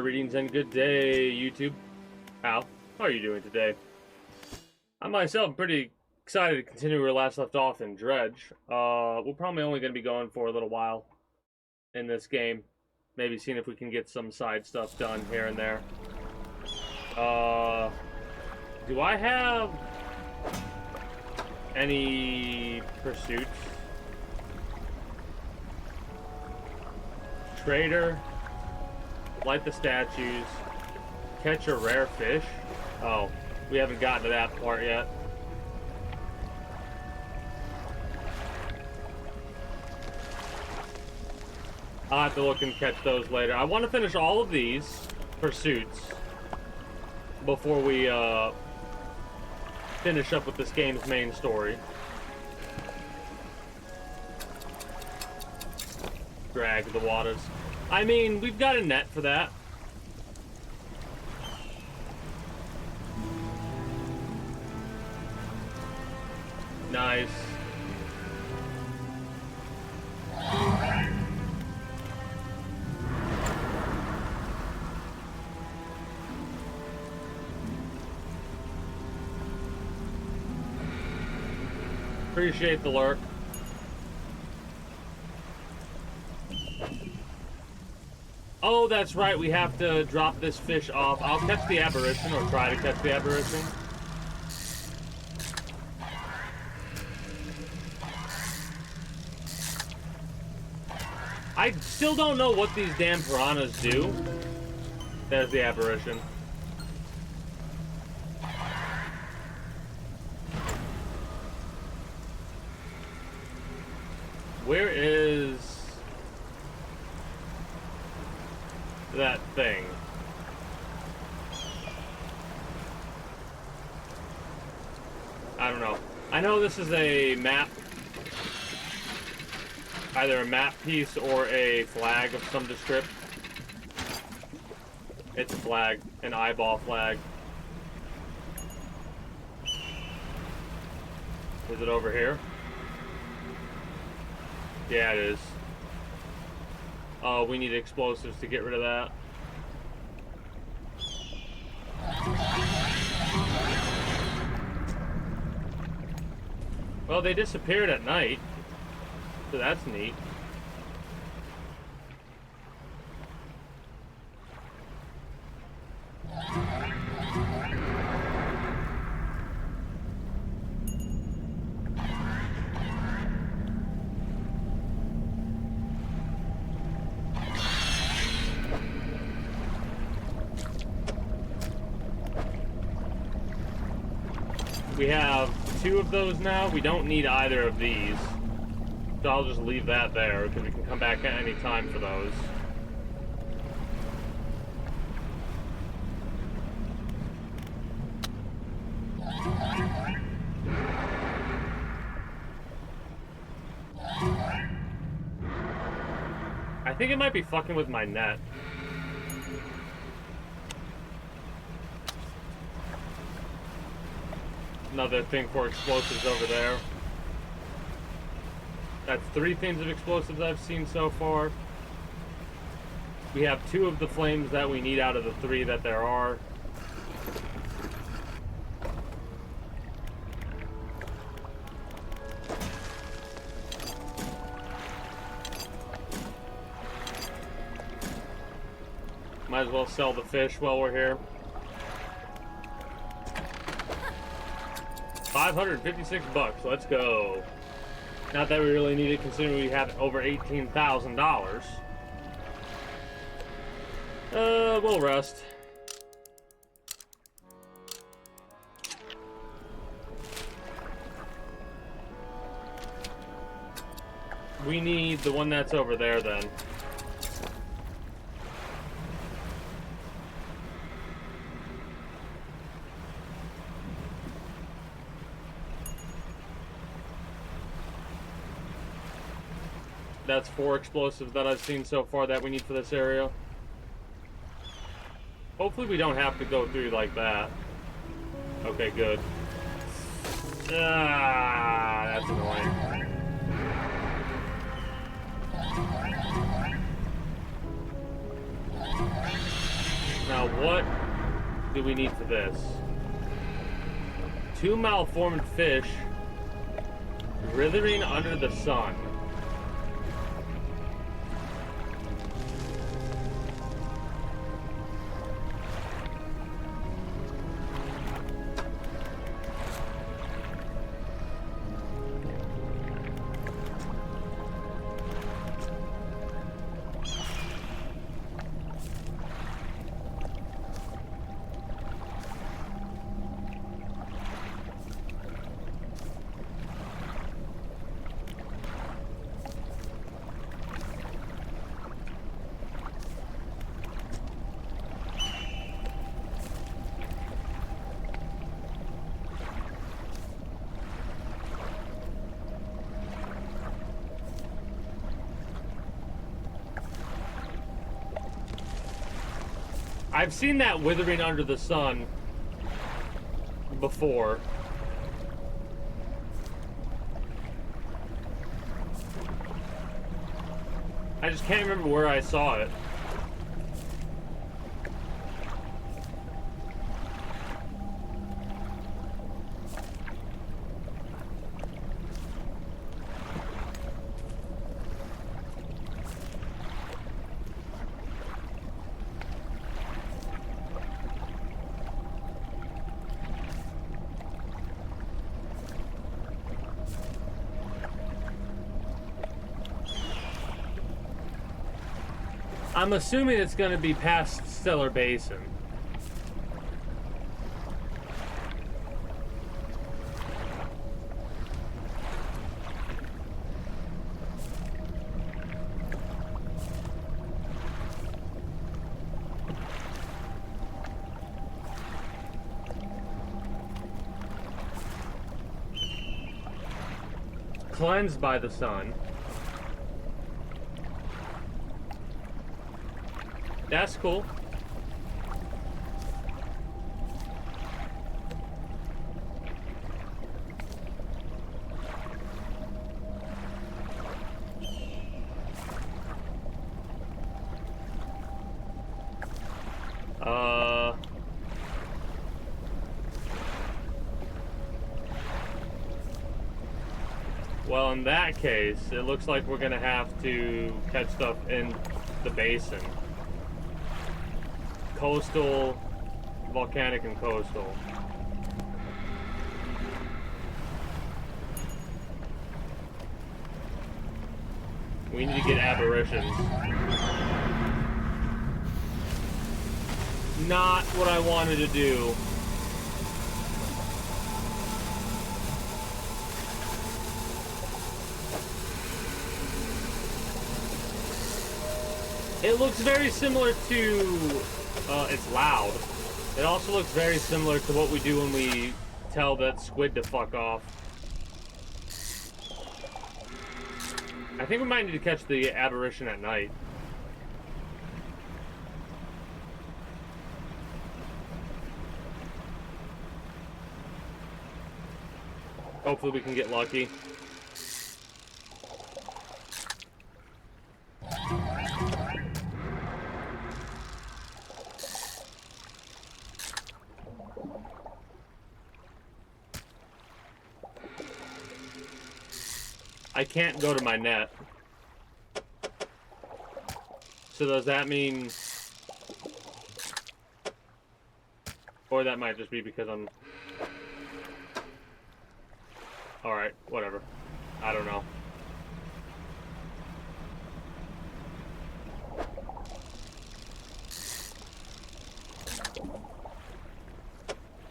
Greetings and good day, YouTube. How are you doing today? I myself am pretty excited to continue where we last left off in Dredge. We're probably only going to be going for a little while in this game. Maybe seeing if we can get some side stuff done here and there. Do I have any pursuits? Trader, light the statues, catch a rare fish. Oh, we haven't gotten to that part yet. I'll have to look and catch those later. I want to finish all of these pursuits before we finish up with this game's main story. Drag the waters. I mean, we've got a net for that. Nice. Appreciate the lurk. Oh, that's right. We have to drop this fish off. I'll catch the aberration, or try to catch the aberration. I still don't know what these damn piranhas do. There's the aberration. Where is that thing? I don't know. I know this is a map. Either a map piece or a flag of some description. It's a flag. An eyeball flag. Is it over here? Yeah, it is. Oh, we need explosives to get rid of that. Well, they disappeared at night, so that's neat. We have 2 of those now. We don't need either of these. So I'll just leave that there, because we can come back at any time for those. I think it might be fucking with my net. Another thing for explosives over there. That's 3 things of explosives I've seen so far. We have 2 of the flames that we need out of the 3 that there are. Might as well sell the fish while we're here. 556 bucks, let's go. Not that we really need it, considering we have over $18,000. We'll rest. We need the one that's over there then. That's 4 explosives that I've seen so far that we need for this area. Hopefully we don't have to go through like that. Okay, good. Ah, that's annoying. Now, what do we need for this? 2 malformed fish writhing under the sun. I've seen that withering under the sun before. I just can't remember where I saw it. I'm assuming it's going to be past Stellar Basin. Cleansed by the sun. That's cool. Well, in that case, it looks like we're gonna have to catch stuff in the basin. Coastal, volcanic, and coastal. We need to get aberrations. Not what I wanted to do. It looks very similar to, it's loud. It also looks very similar to what we do when we tell that squid to fuck off. I think we might need to catch the aberration at night. Hopefully we can get lucky. I can't go to my net. So does that mean... Or that might just be because I'm... Alright, whatever. I don't know.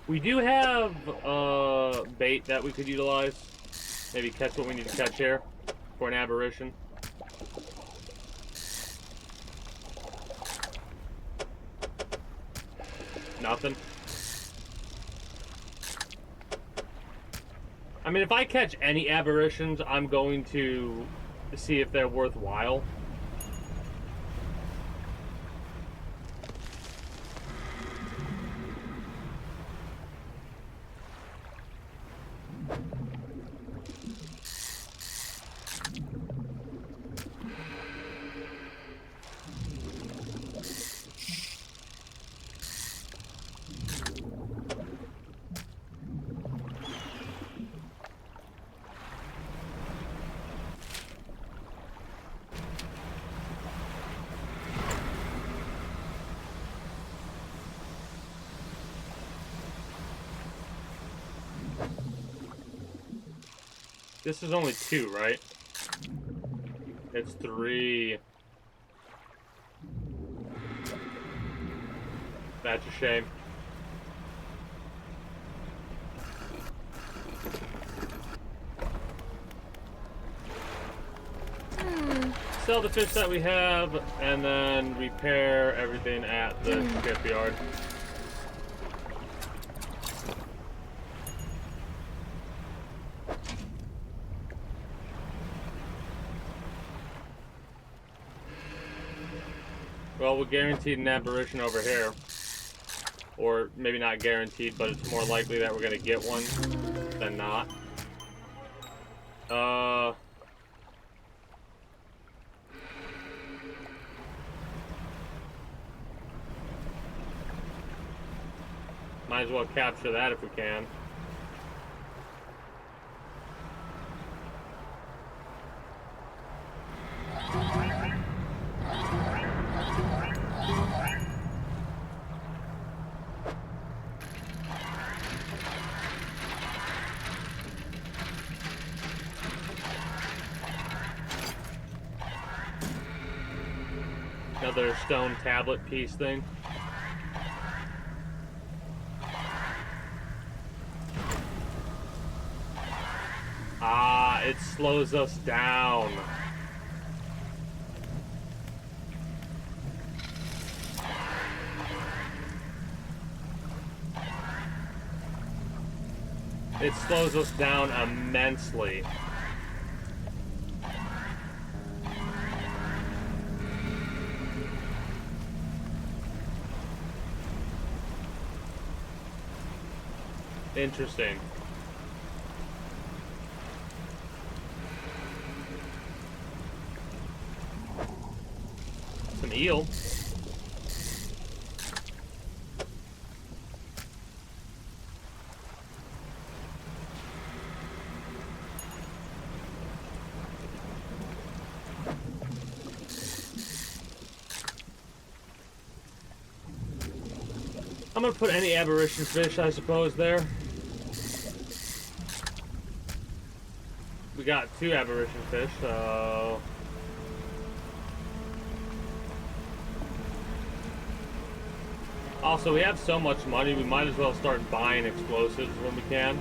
We do have bait that we could utilize. Maybe catch what we need to catch here for an aberration. Nothing. I mean, if I catch any aberrations, I'm going to see if they're worthwhile. This is only 2, right? It's 3. That's a shame. Sell the fish that we have, and then repair everything at the shipyard. Well, we're guaranteed an aberration over here. Or maybe not guaranteed, but it's more likely that we're gonna get one than not. Might as well capture that if we can. Another stone tablet piece thing. Ah, it slows us down. It slows us down immensely. Interesting. Some eel. I'm gonna put any aberration fish, I suppose, there. We got 2 aberration fish, so... Also, we have so much money, we might as well start buying explosives when we can.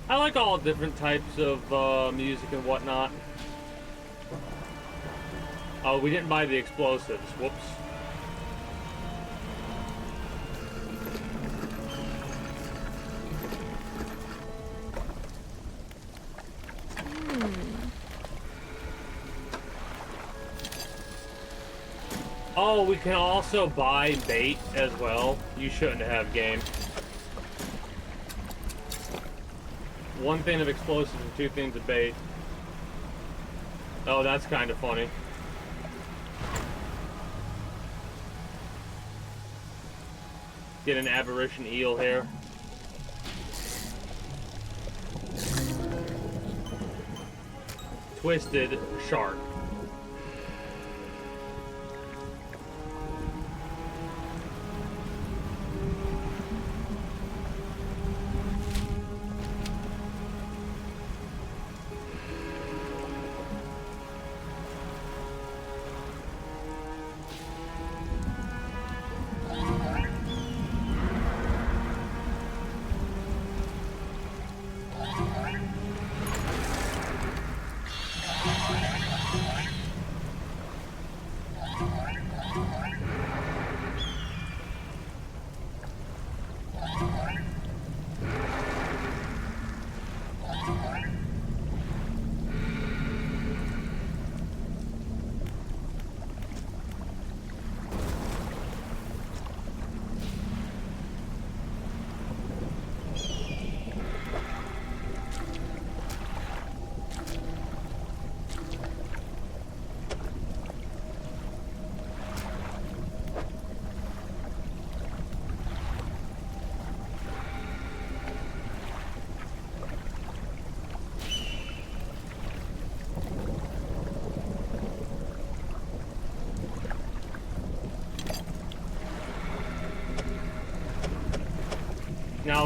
I like all different types of music and whatnot. Oh, we didn't buy the explosives. Whoops. Oh, we can also buy bait as well. You shouldn't have game. 1 thing of explosives and 2 things of bait. Oh, that's kind of funny. Get an aberration eel here. Twisted shark.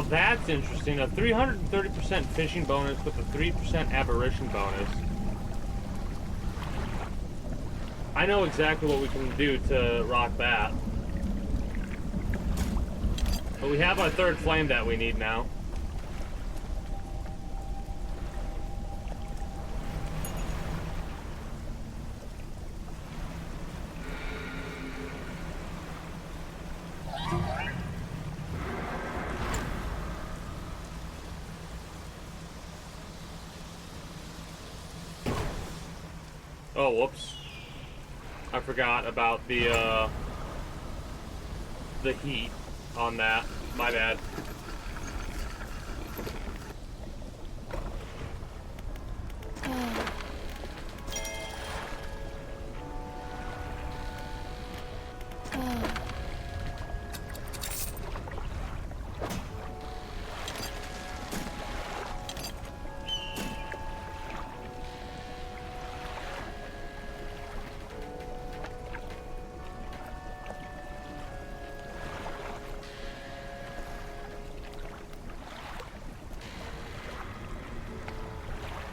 Now that's interesting. A 330% fishing bonus with a 3% aberration bonus. I know exactly what we can do to rock that. But we have our third flame that we need now. Oh, whoops. I forgot about the heat on that. My bad.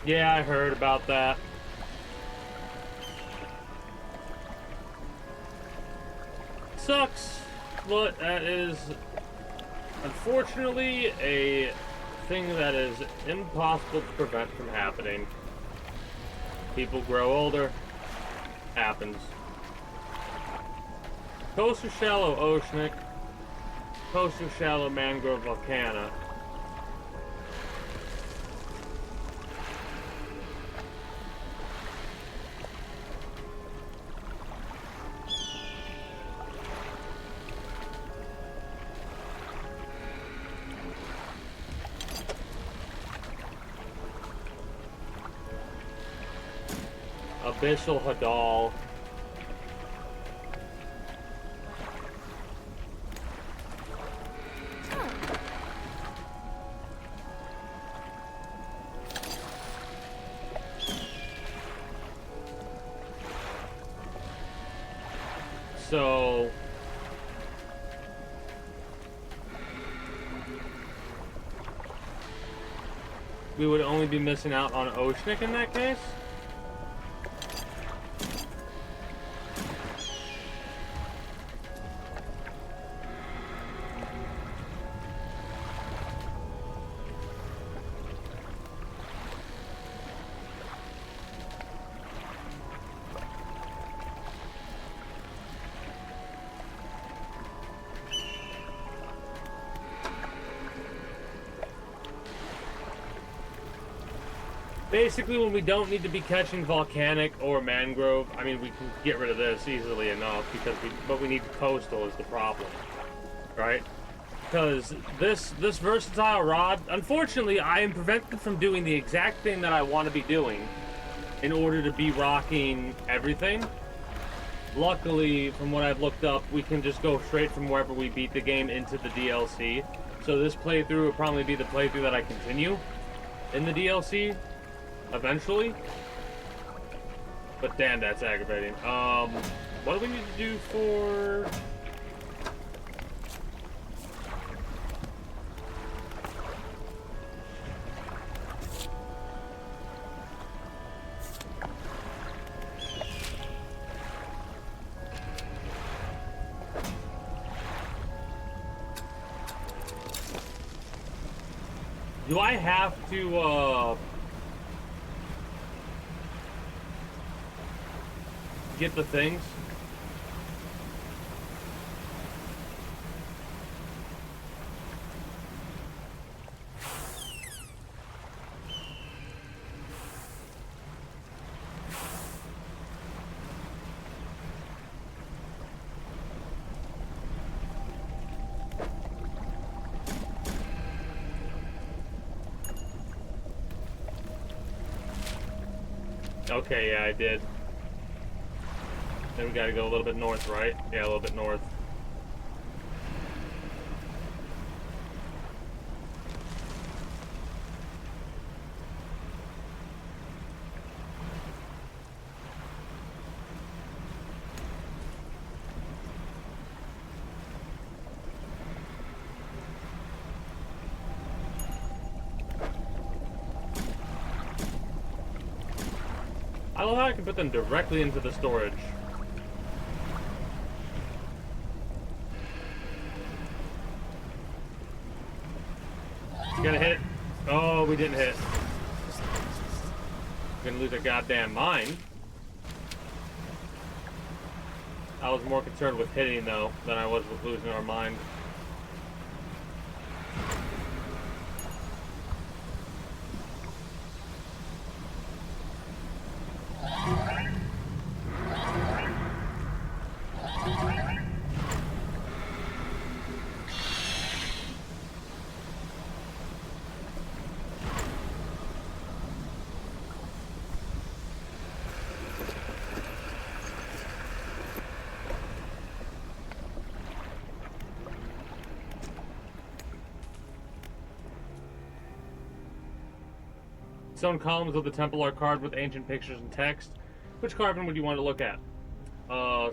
Yeah, I heard about that. Sucks, but that is unfortunately a thing that is impossible to prevent from happening. People grow older. Happens. Coast or shallow oceanic. Coast or shallow mangrove volcana. Abyssal Hadal. So we would only be missing out on oceanic in that case? Basically, when we don't need to be catching volcanic or mangrove, I mean, we can get rid of this easily enough because but we need coastal is the problem, right? Because this versatile rod, unfortunately, I am prevented from doing the exact thing that I want to be doing in order to be rocking everything. Luckily, from what I've looked up, we can just go straight from wherever we beat the game into the DLC. So this playthrough will probably be the playthrough that I continue in the DLC. Eventually. But damn, that's aggravating. What do we need to do for... Do I have to, get the things? Okay, yeah, I did. Then we gotta go a little bit north, right? Yeah, a little bit north. I love how I can put them directly into the storage. You gonna hit? Oh, we didn't hit. We're gonna lose our goddamn mind. I was more concerned with hitting, though, than I was with losing our mind. Stone columns of the temple are carved with ancient pictures and text. Which carving would you want to look at?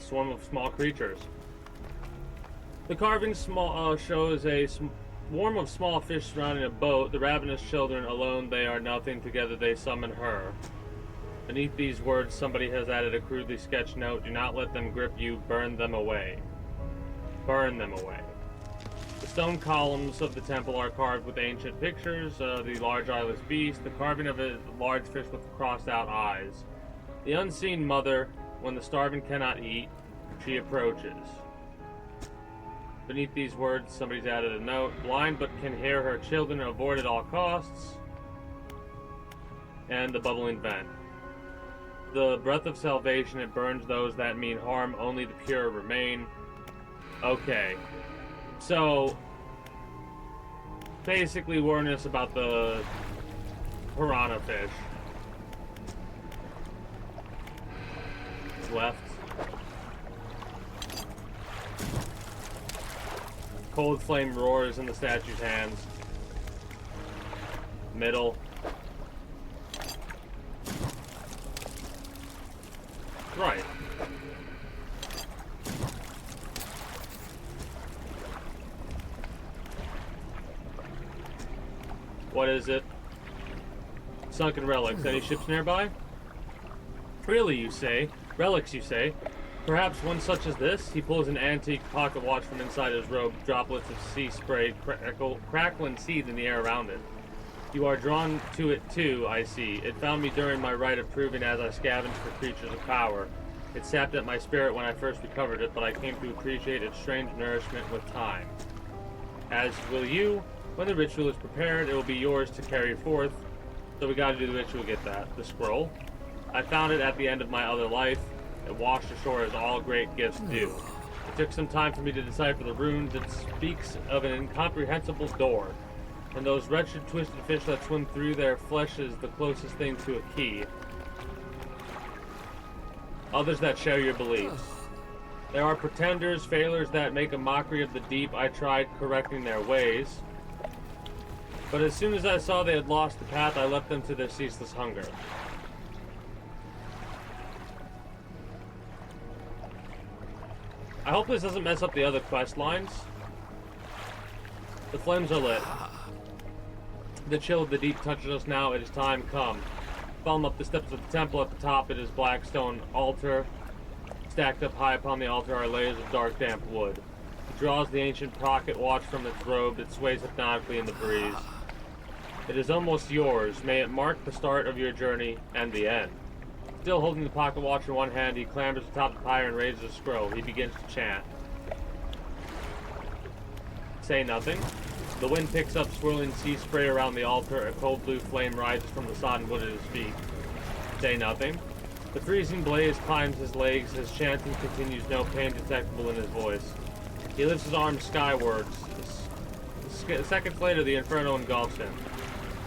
Swarm of small creatures. The carving shows a swarm of small fish surrounding a boat. The ravenous children, alone they are nothing, together they summon her. Beneath these words, somebody has added a crudely sketched note. Do not let them grip you, burn them away. Burn them away. The stone columns of the temple are carved with ancient pictures, the large eyeless beast, the carving of a large fish with crossed out eyes. The unseen mother, when the starving cannot eat, she approaches. Beneath these words, somebody's added a note. Blind but can hear her children, avoid at all costs. And the bubbling vent. The breath of salvation, it burns those that mean harm, only the pure remain. Okay. So, basically warning us about the piranha fish. Left. Cold flame roars in the statue's hands. Middle. Right. What is it? Sunken relics. Any ships nearby? Really, you say? Relics, you say? Perhaps one such as this? He pulls an antique pocket watch from inside his robe. Droplets of sea spray crackle and seethe in the air around it. You are drawn to it too, I see. It found me during my rite of proving as I scavenged for creatures of power. It sapped at my spirit when I first recovered it, but I came to appreciate its strange nourishment with time. As will you. When the ritual is prepared, it will be yours to carry forth. So we gotta do the ritual to get that. The scroll. I found it at the end of my other life. It washed ashore as all great gifts do. It took some time for me to decipher the runes. It speaks of an incomprehensible door. And those wretched twisted fish that swim through their flesh is the closest thing to a key. Others that share your beliefs. There are pretenders, failures that make a mockery of the deep. I tried correcting their ways. But as soon as I saw they had lost the path, I left them to their ceaseless hunger. I hope this doesn't mess up the other quest lines. The flames are lit. The chill of the deep touches us now. It is time come. Follow up the steps of the temple. At the top, it is black stone altar. Stacked up high upon the altar are layers of dark, damp wood. It draws the ancient pocket watch from its robe. It sways hypnotically in the breeze. It is almost yours. May it mark the start of your journey and the end. Still holding the pocket watch in one hand, he clambers atop the pyre and raises a scroll. He begins to chant. Say nothing. The wind picks up swirling sea spray around the altar. A cold blue flame rises from the sodden wood at his feet. Say nothing. The freezing blaze climbs his legs. His chanting continues, no pain detectable in his voice. He lifts his arms skywards. Seconds later, the inferno engulfs him.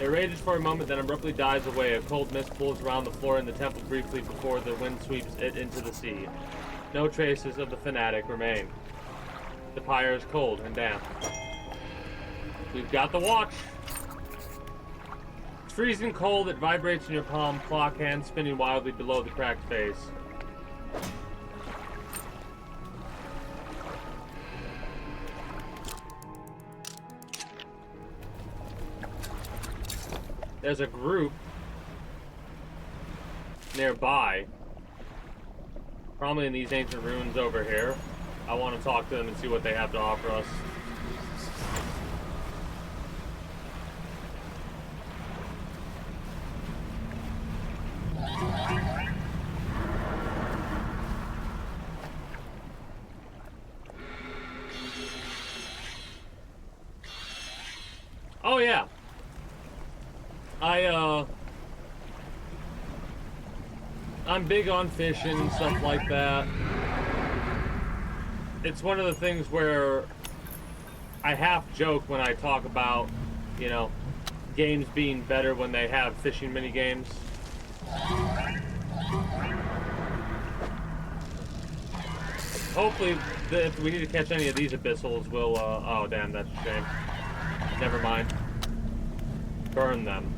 It rages for a moment, then abruptly dies away. A cold mist pulls around the floor in the temple briefly before the wind sweeps it into the sea. No traces of the fanatic remain. The pyre is cold and damp. We've got the watch. It's freezing cold. It vibrates in your palm, clock hand spinning wildly below the cracked face. There's a group nearby. Probably in these ancient ruins over here. I want to talk to them and see what they have to offer us. Oh yeah. I'm big on fishing and stuff like that. It's one of the things where I half joke when I talk about, you know, games being better when they have fishing mini games. Hopefully, if we need to catch any of these abyssals, we'll, oh damn, that's a shame. Never mind. Burn them.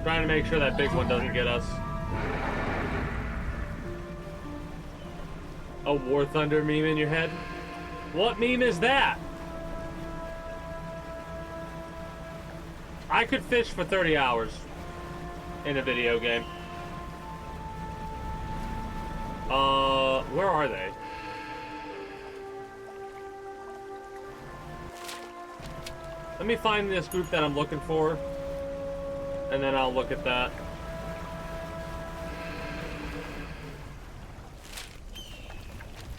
Trying to make sure that big one doesn't get us. A War Thunder meme in your head? What meme is that? I could fish for 30 hours in a video game. Where are they? Let me find this group that I'm looking for, and then I'll look at that.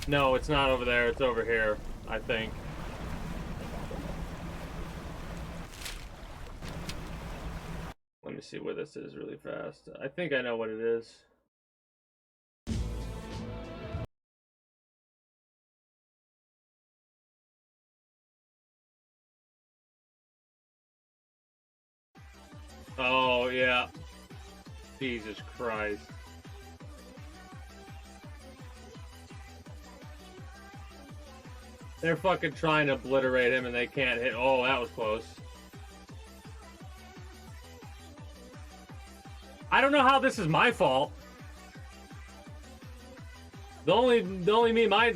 No, it's not over there. It's over here, I think. Let me see where this is really fast. I think I know what it is. Oh, yeah. Jesus Christ. They're fucking trying to obliterate him and they can't hit. Oh, that was close. I don't know how this is my fault. The only meme I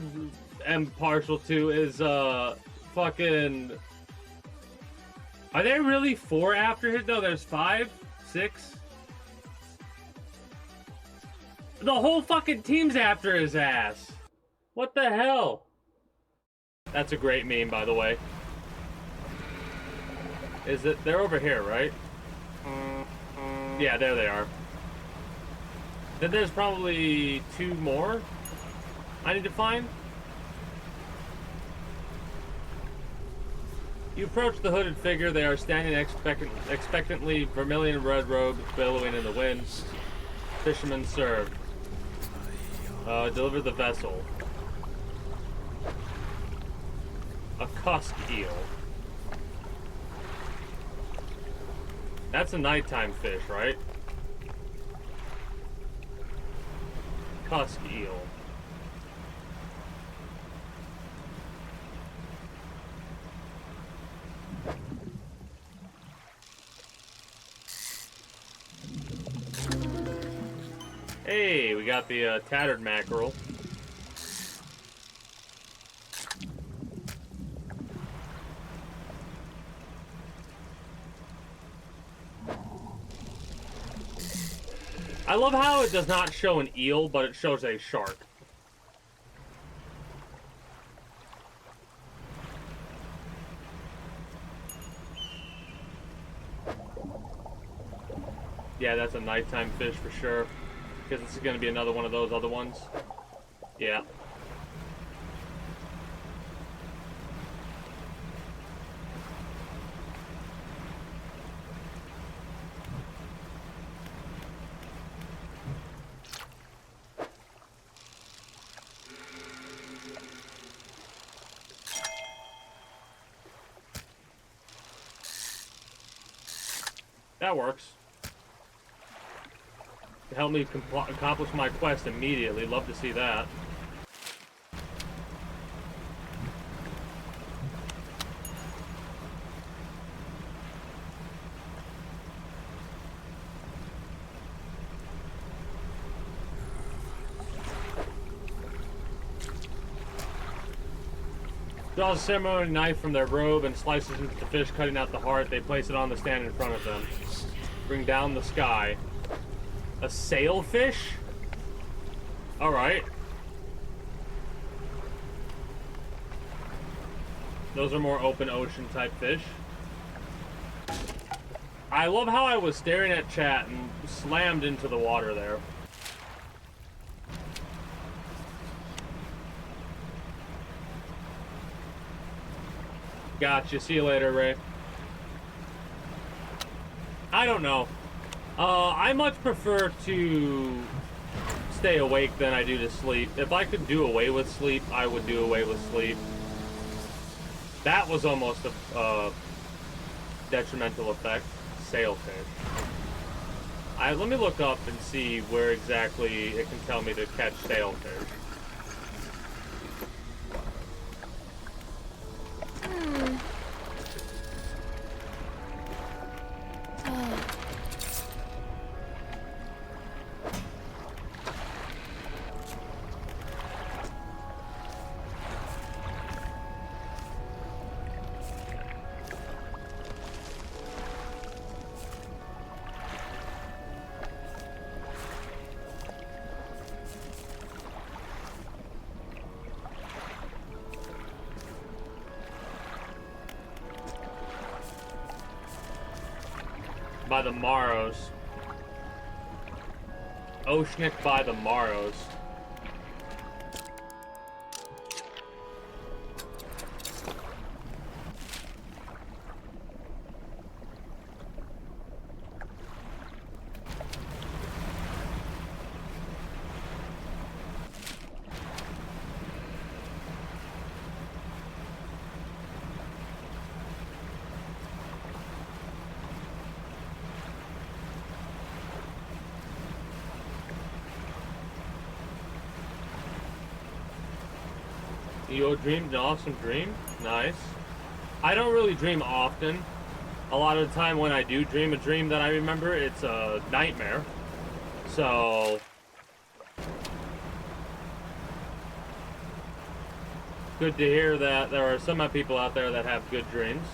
am partial to is fucking. Are there really 4 after him? No, there's 5, 6. The whole fucking team's after his ass. What the hell? That's a great meme, by the way. Is it? They're over here, right? Yeah, there they are. Then there's probably 2 more I need to find. You approach the hooded figure. They are standing expectantly, vermilion red robes billowing in the wind. Fishermen served. Deliver the vessel. A cusk eel. That's a nighttime fish, right? Cusk eel. Hey, we got the tattered mackerel. I love how it does not show an eel, but it shows a shark. Yeah, that's a nighttime fish for sure. Because this is going to be another one of those other ones. Yeah. That works. To help me accomplish my quest immediately. Love to see that. Draws a ceremonial knife from their robe and slices into the fish, cutting out the heart. They place it on the stand in front of them. Bring down the sky. A sailfish? Alright. Those are more open ocean type fish. I love how I was staring at chat and slammed into the water there. Gotcha. See you later, Ray. I don't know. I much prefer to stay awake than I do to sleep. If I could do away with sleep, I would do away with sleep. That was almost a detrimental effect. Sailfish. Let me look up and see where exactly it can tell me to catch sailfish. By the Morrows. Oceanic by the Morrows. You dreamed an awesome dream? Nice. I don't really dream often. A lot of the time when I do dream a dream that I remember, it's a nightmare. So... good to hear that there are some people out there that have good dreams.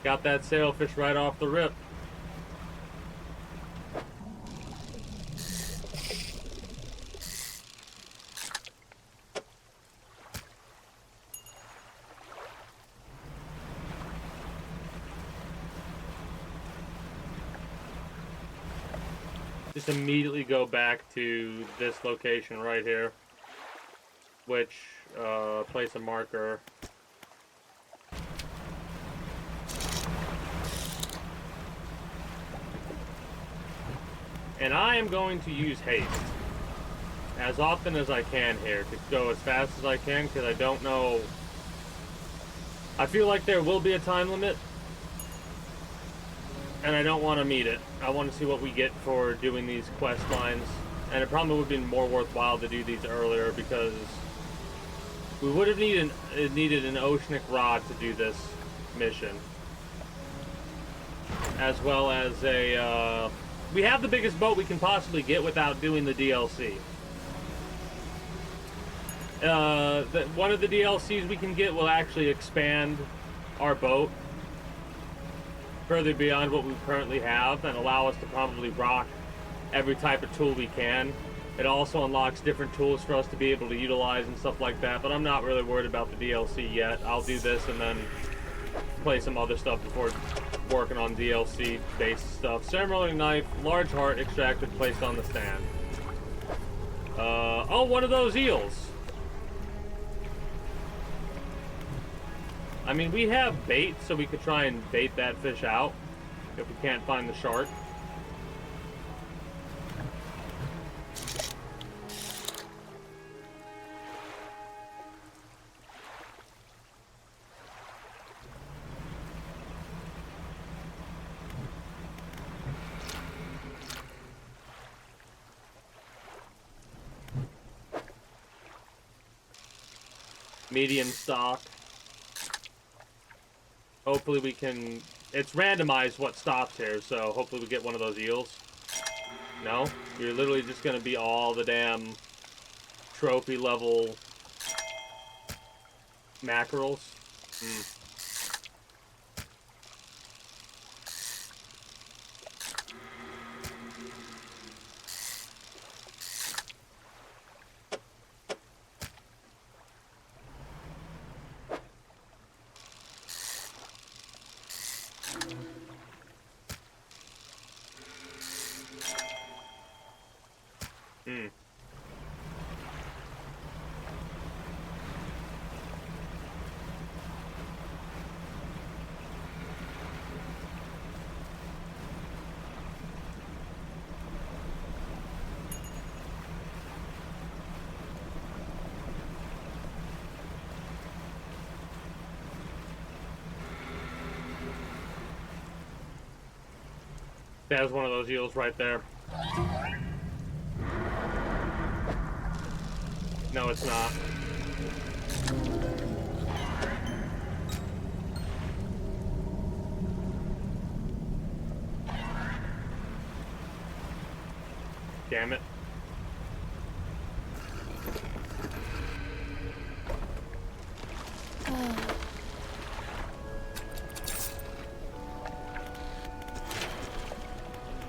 Got that sailfish right off the rip. Just immediately go back to this location right here, which place a marker. And I am going to use haste as often as I can here to go as fast as I can, because I don't know. I feel like there will be a time limit, and I don't want to meet it. I want to see what we get for doing these quest lines, and it probably would have been more worthwhile to do these earlier, because we would have needed an oceanic rod to do this mission, as well as a we have the biggest boat we can possibly get without doing the DLC. One of the DLCs we can get will actually expand our boat further beyond what we currently have and allow us to probably rock every type of tool we can. It also unlocks different tools for us to be able to utilize and stuff like that, but I'm not really worried about the DLC yet. I'll do this and then play some other stuff before working on DLC based stuff. Ceremonial knife, large heart extracted, placed on the stand. Oh, one of those eels. I mean, we have bait, so we could try and bait that fish out if we can't find the shark. medium stock. Hopefully we can... It's randomized what stocks here, so hopefully we get one of those eels. No? You're literally just going to be all the damn trophy level mackerels. There's one of those eels right there. No, it's not. Damn it.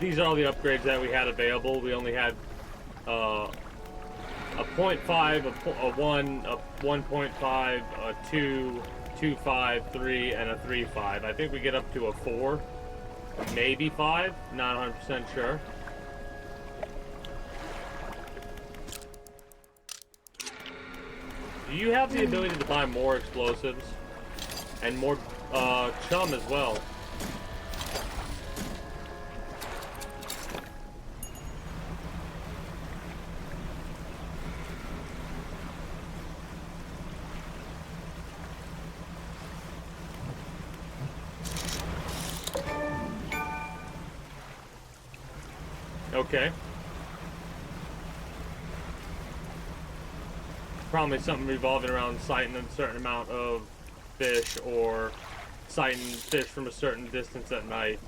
These are all the upgrades that we had available. We only had a 0.5, a 1, a 1.5, a 2, 2.5, 3, and a 3.5. I think we get up to a 4, maybe 5. Not 100% sure. Do you have the ability to buy more explosives and more chum as well? Okay. Probably something revolving around sighting a certain amount of fish or sighting fish from a certain distance at night.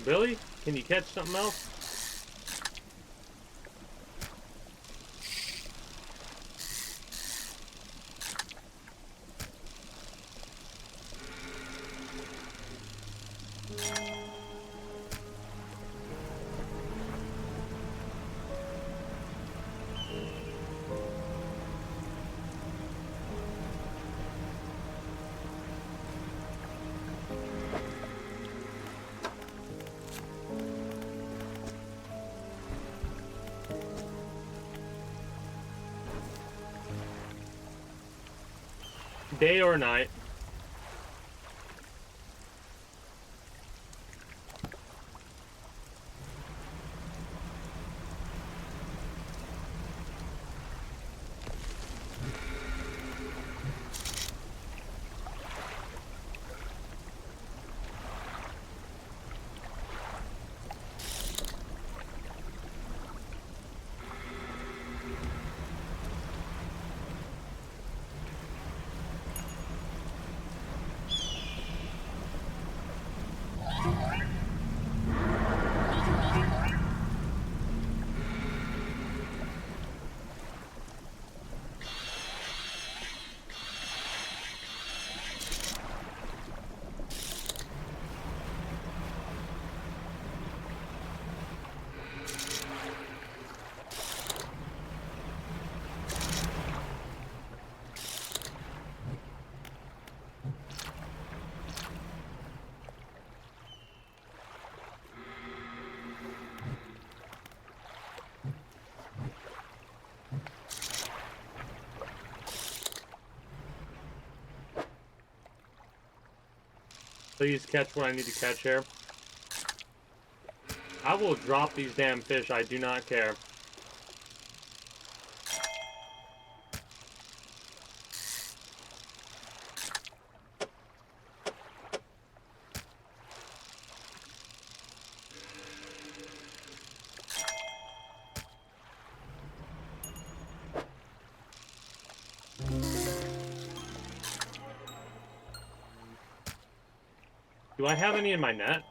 Billy, can you catch something else? Day or night? Please catch what I need to catch here. I will drop these damn fish. I do not care. Do I have any in my net?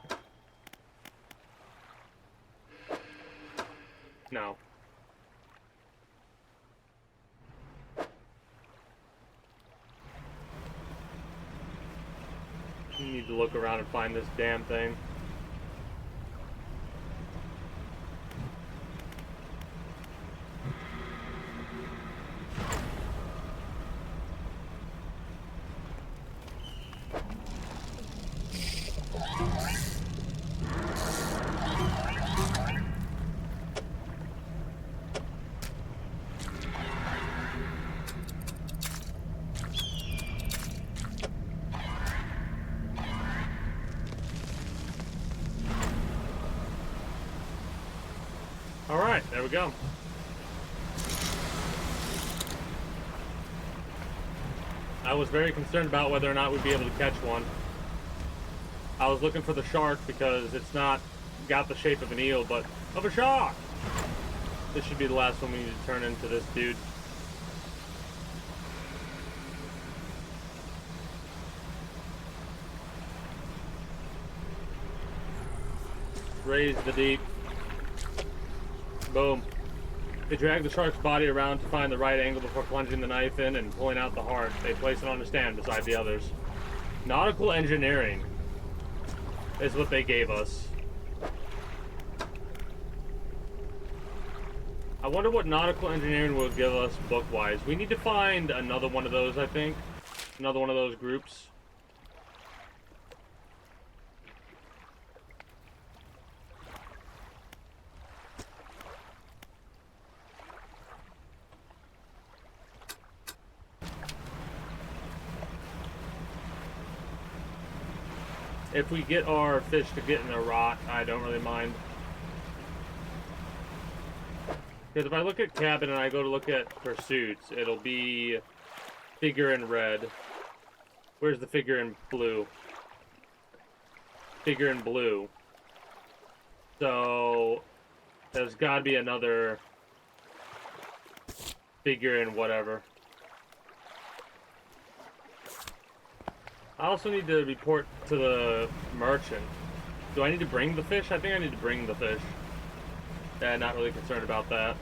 No. I need to look around and find this damn thing. Alright, there we go. I was very concerned about whether or not we'd be able to catch one. I was looking for the shark because it's not got the shape of an eel, but of a shark! This should be the last one we need to turn into this dude. Raise the deep. Boom. They drag the shark's body around to find the right angle before plunging the knife in and pulling out the heart. They place it on a stand beside the others. Nautical engineering is what they gave us. I wonder what nautical engineering will give us book-wise. We need to find another one of those, I think. Another one of those groups. If we get our fish to get in a rot, I don't really mind. Because if I look at cabin and I go to look at pursuits, it'll be figure in red. Where's the figure in blue? Figure in blue. So there's gotta be another figure in whatever. I also need to report to the merchant. Do I need to bring the fish? I think I need to bring the fish. Yeah, not really concerned about that.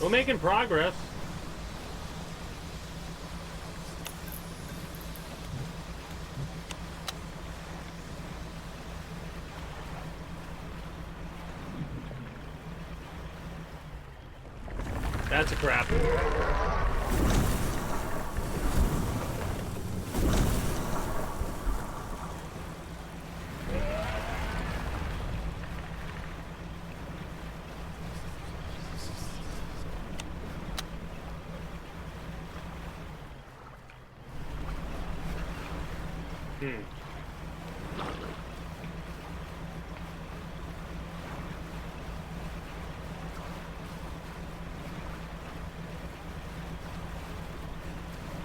We're making progress. That's a crap.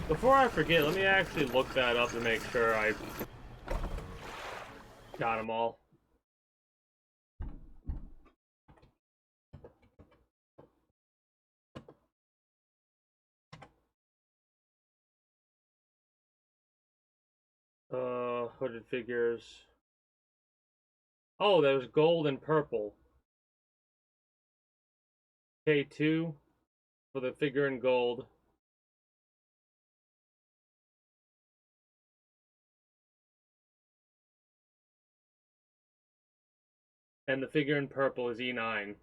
Before I forget, let me actually look that up to make sure I got them all. Hooded figures. Oh, there's gold and purple. K2 for the figure in gold. And the figure in purple is E9.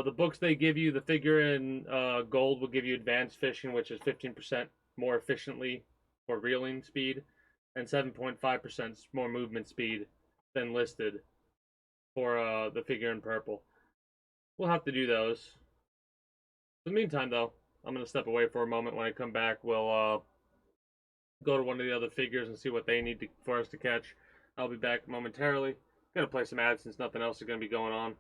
The books they give you, the figure in gold will give you advanced fishing, which is 15% more efficiently for reeling speed, and 7.5% more movement speed than listed for the figure in purple. We'll have to do those. In the meantime, though, I'm going to step away for a moment. When I come back, we'll go to one of the other figures and see what they need for us to catch. I'll be back momentarily. Gonna play some ads since nothing else is gonna be going on.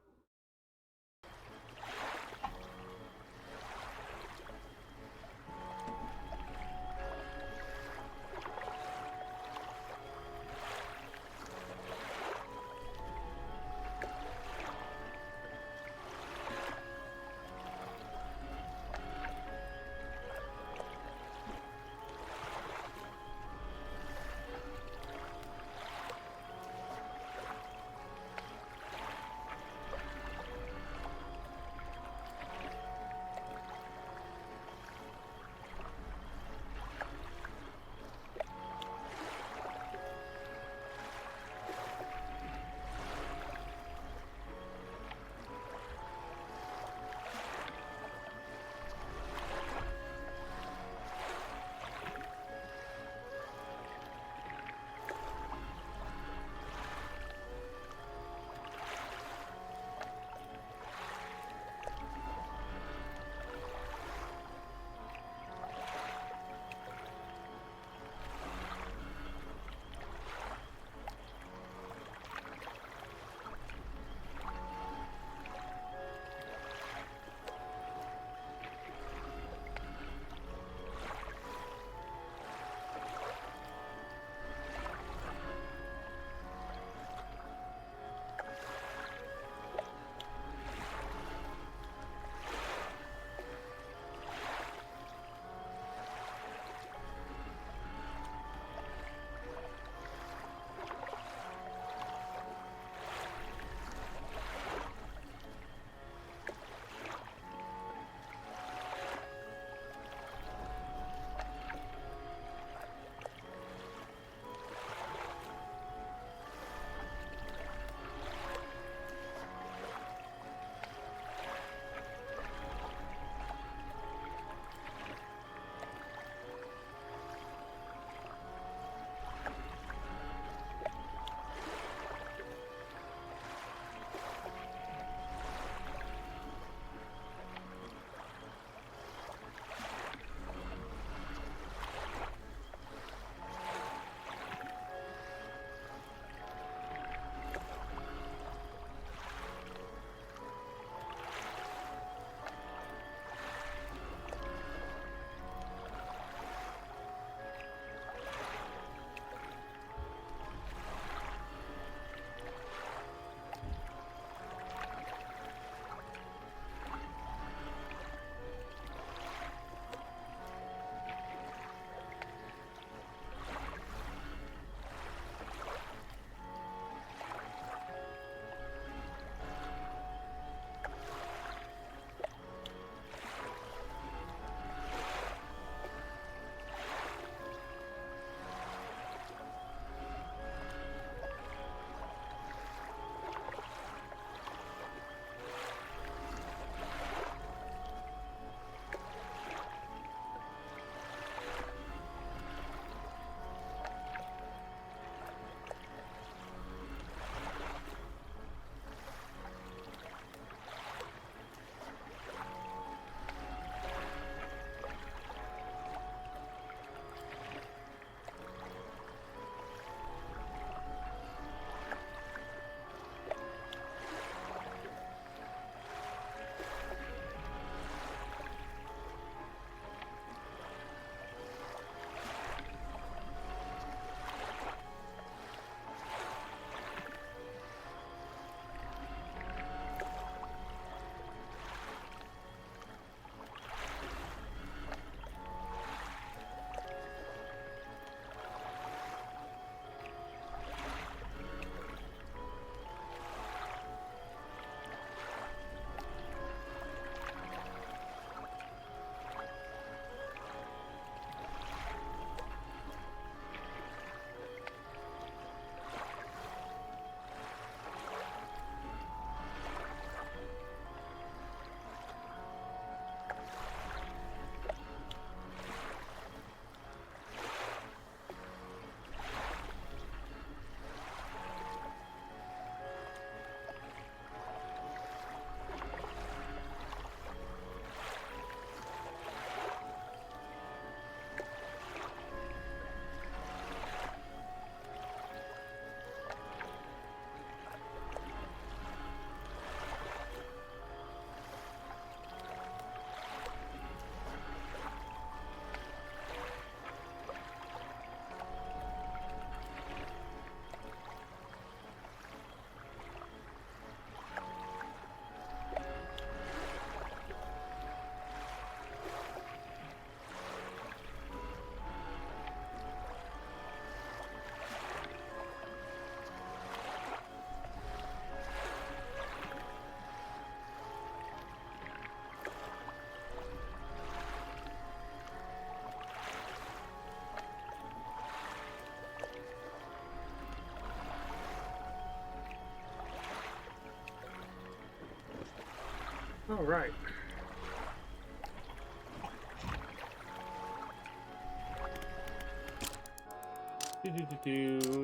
All right.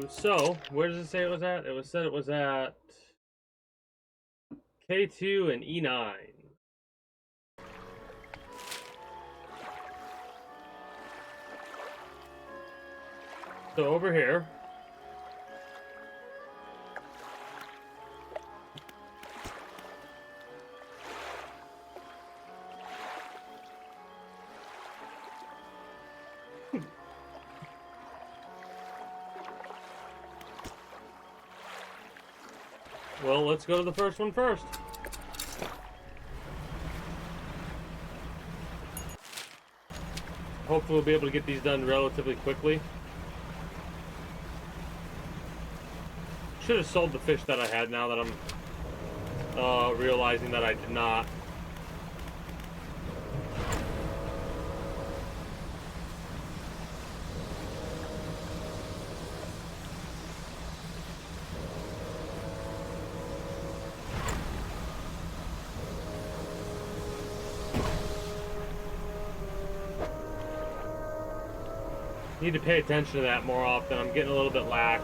So, where does it say it was at? It said it was at K2 and E9. So over here. Well, let's go to the first one first. Hopefully we'll be able to get these done relatively quickly. Should have sold the fish that I had now that I'm realizing that I did not. Need to pay attention to that more often. I'm getting a little bit lax.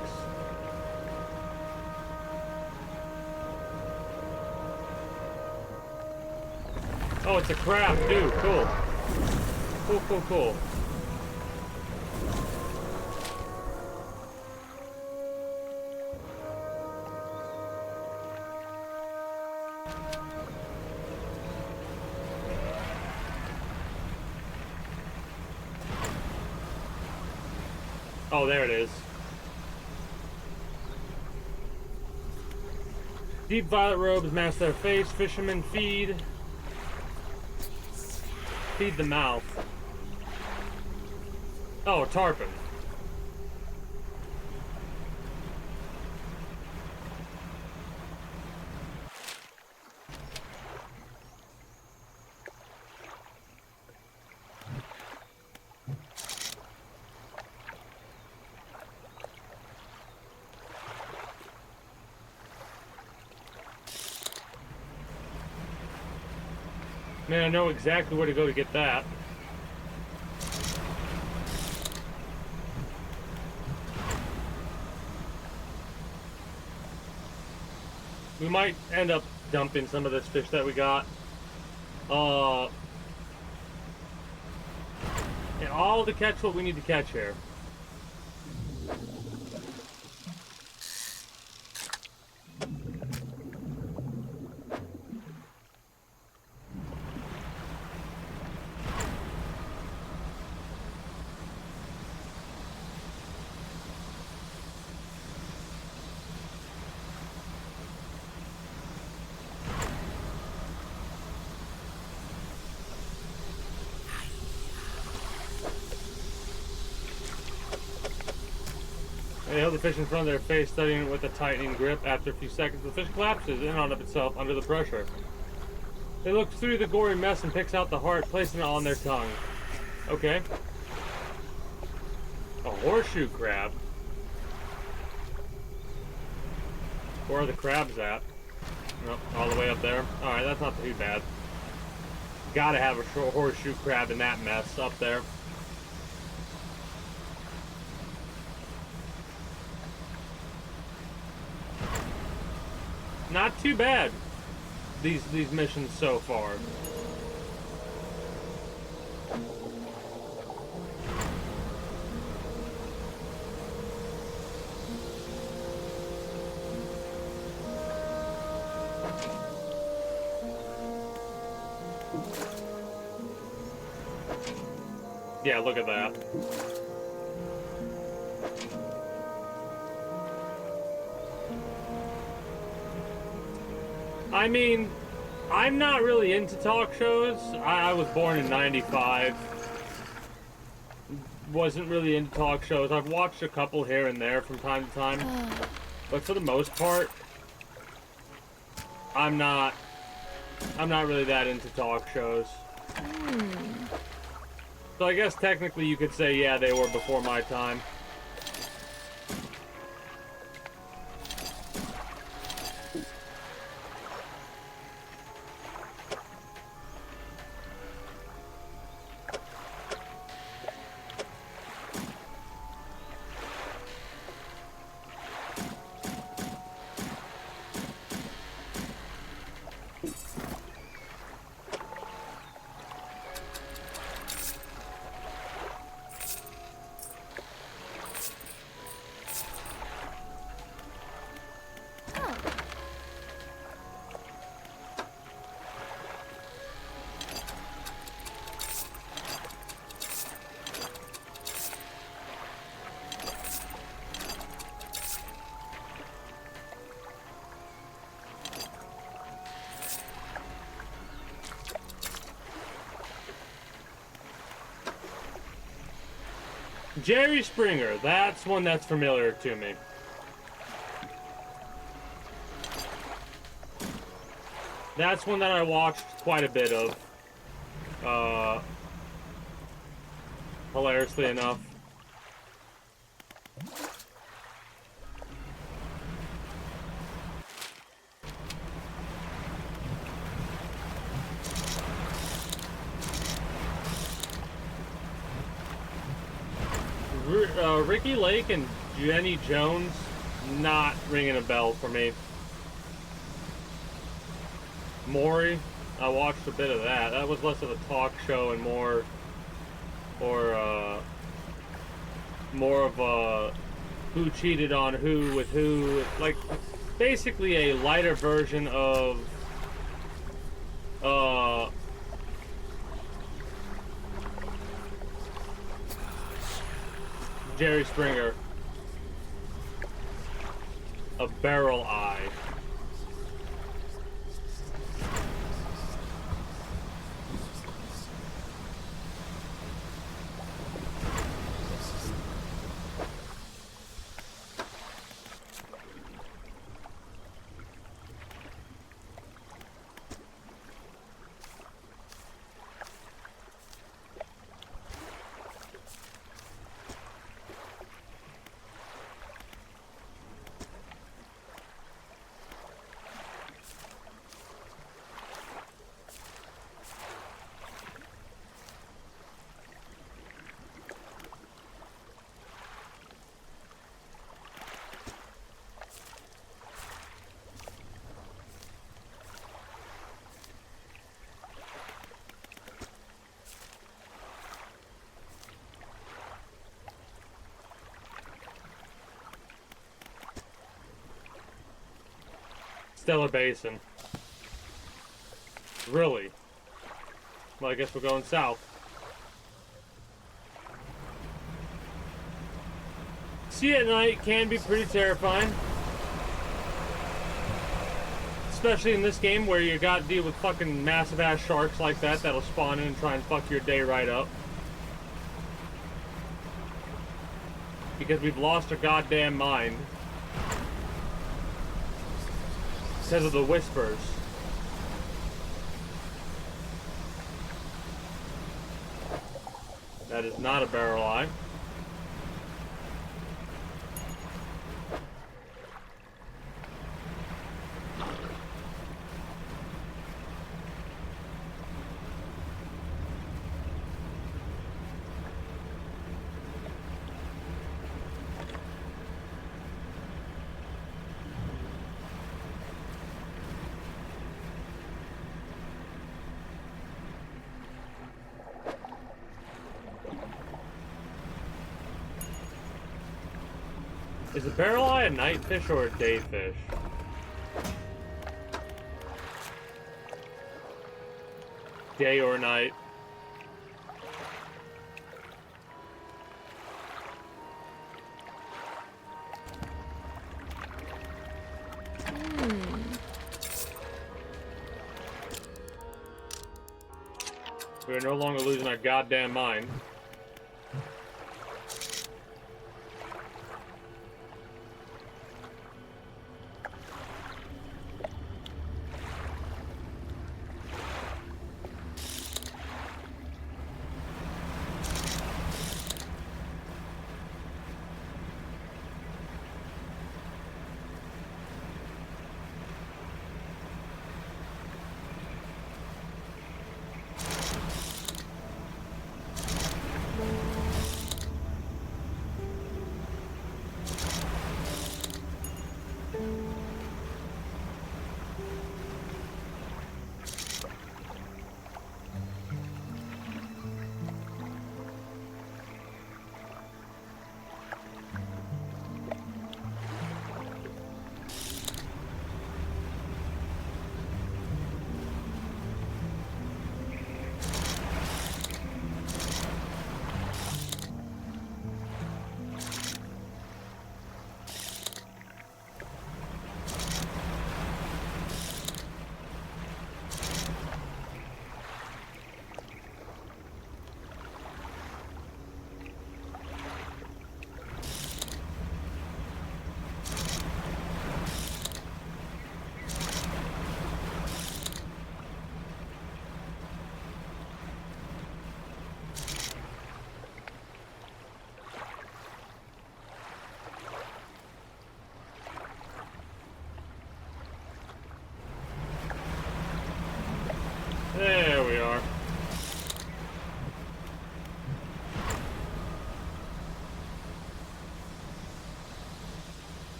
Oh, it's a crab, too. Cool. Cool, cool, cool. Oh, there it is. Deep violet robes mask their face. Fishermen feed the mouth. Oh, tarpon. Man, I know exactly where to go to get that. We might end up dumping some of this fish that we got. And all to catch what we need to catch here. They hold the fish in front of their face, studying it with a tightening grip. After a few seconds, the fish collapses in on itself under the pressure. They look through the gory mess and picks out the heart, placing it on their tongue. Okay. A horseshoe crab. Where are the crabs at? Nope, all the way up there. Alright, that's not too bad. Gotta have a horseshoe crab in that mess up there. Not too bad, these missions so far. Yeah, look at that. I mean, I'm not really into talk shows. I was born in '95. Wasn't really into talk shows. I've watched a couple here and there from time to time. But for the most part, I'm not really that into talk shows. So I guess technically you could say, yeah, they were before my time. Jerry Springer. That's one that's familiar to me. That's one that I watched quite a bit of. Hilariously enough. Ricky Lake and Jenny Jones, not ringing a bell for me. Maury, I watched a bit of that. That was less of a talk show and more of a who cheated on who with who. Like, basically a lighter version of Jerry Springer. A barrel eye. Stellar Basin. Really? Well, I guess we're going south. Sea at night can be pretty terrifying. Especially in this game where you gotta deal with fucking massive ass sharks like that that'll spawn in and try and fuck your day right up. Because we've lost our goddamn mind. Because of the whispers. That is not a barrel eye. Is a barrel eye a night fish or a day fish? Day or night? We are no longer losing our goddamn mind.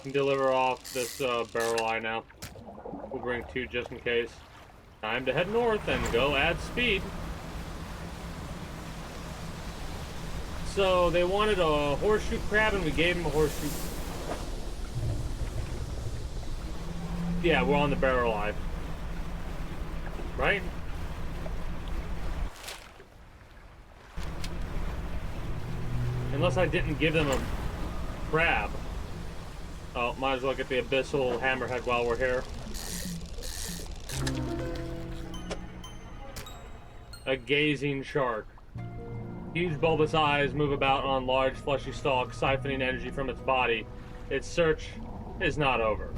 can deliver off this barrel eye now. We'll bring 2 just in case. Time to head north and go add speed. So they wanted a horseshoe crab and we gave them a horseshoe. Yeah, we're on the barrel eye. Right? Unless I didn't give them a crab. Oh, might as well get the abyssal hammerhead while we're here. A gazing shark. Huge bulbous eyes move about on large fleshy stalks, siphoning energy from its body. Its search is not over.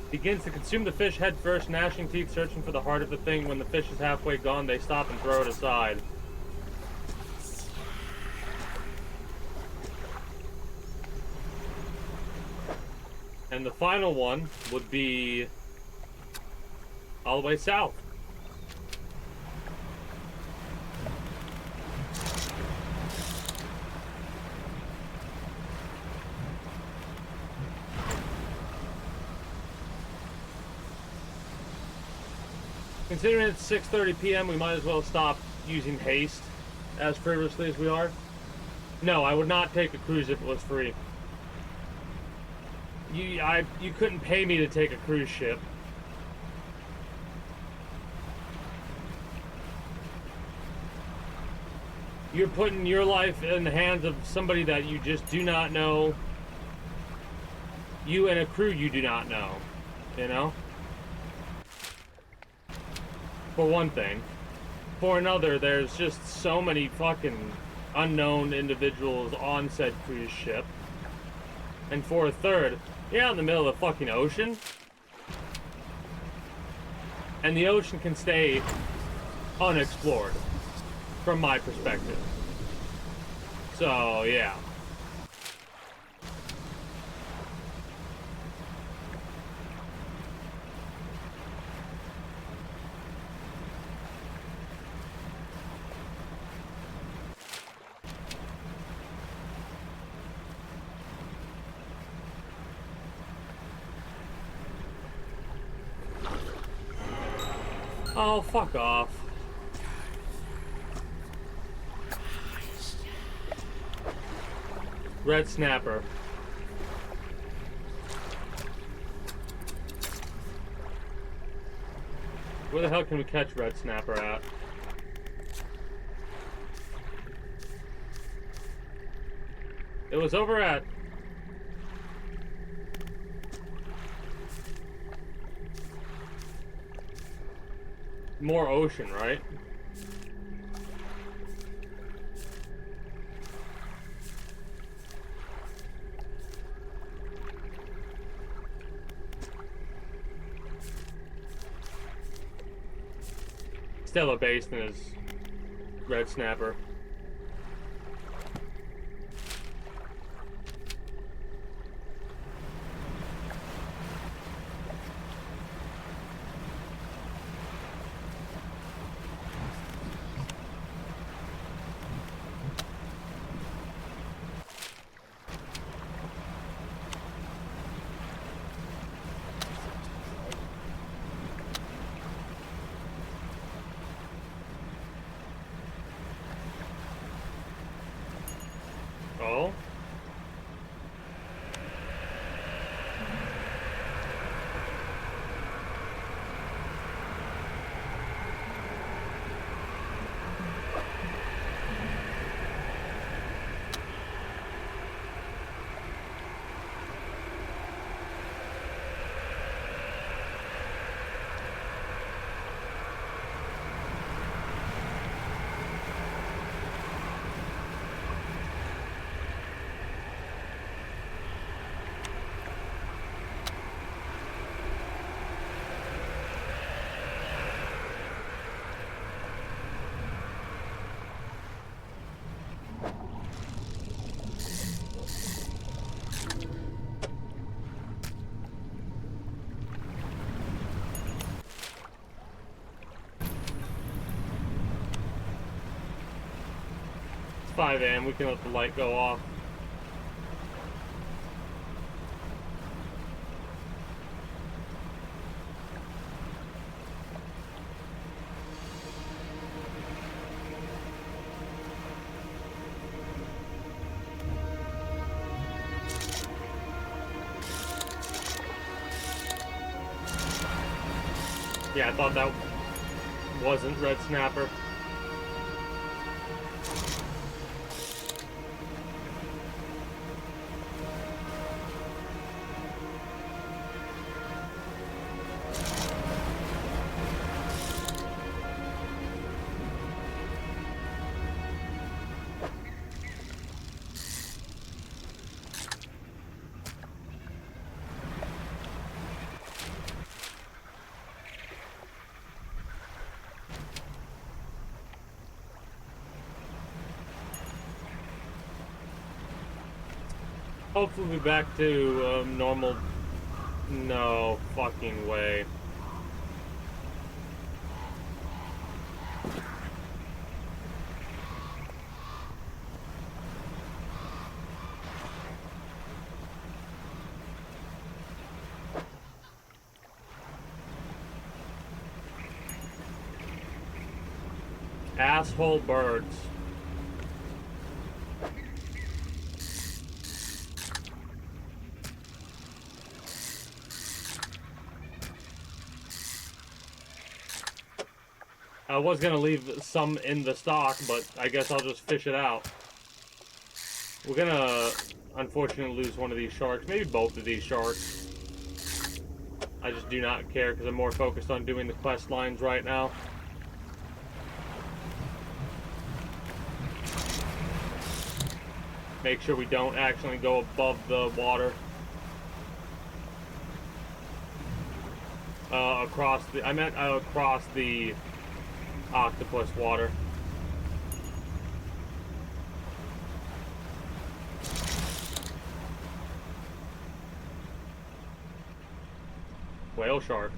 Begins to consume the fish head first, gnashing teeth, searching for the heart of the thing. When the fish is halfway gone, they stop and throw it aside. And the final one would be all the way south. Considering it's 6:30 p.m., we might as well stop using haste as frivolously as we are. No, I would not take a cruise if it was free. You couldn't pay me to take a cruise ship. You're putting your life in the hands of somebody that you just do not know. You and a crew you do not know, you know? For one thing. For another, there's just so many fucking unknown individuals on said cruise ship. And for a third, you're out in the middle of the fucking ocean. And the ocean can stay unexplored, from my perspective. So, yeah. Oh, fuck off. Red snapper. Where the hell can we catch red snapper at? It was over at... more ocean, right? Stella Basin is red snapper. 5 a.m. We can let the light go off. Yeah, I thought that wasn't red snapper. Hopefully we'll be back to normal. No fucking way. Asshole birds. I was gonna leave some in the stock, but I guess I'll just fish it out. We're gonna, unfortunately, lose one of these sharks. Maybe both of these sharks. I just do not care because I'm more focused on doing the quest lines right now. Make sure we don't actually go above the water. I meant across the octopus water. Whale shark.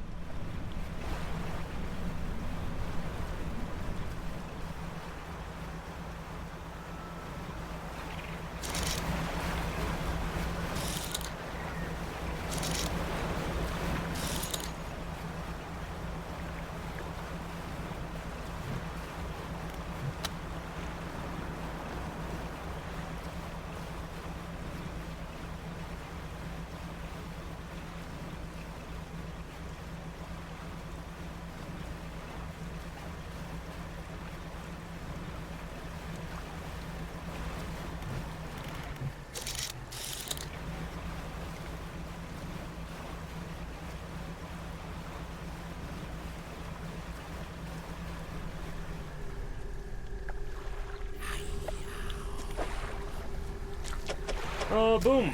Boom.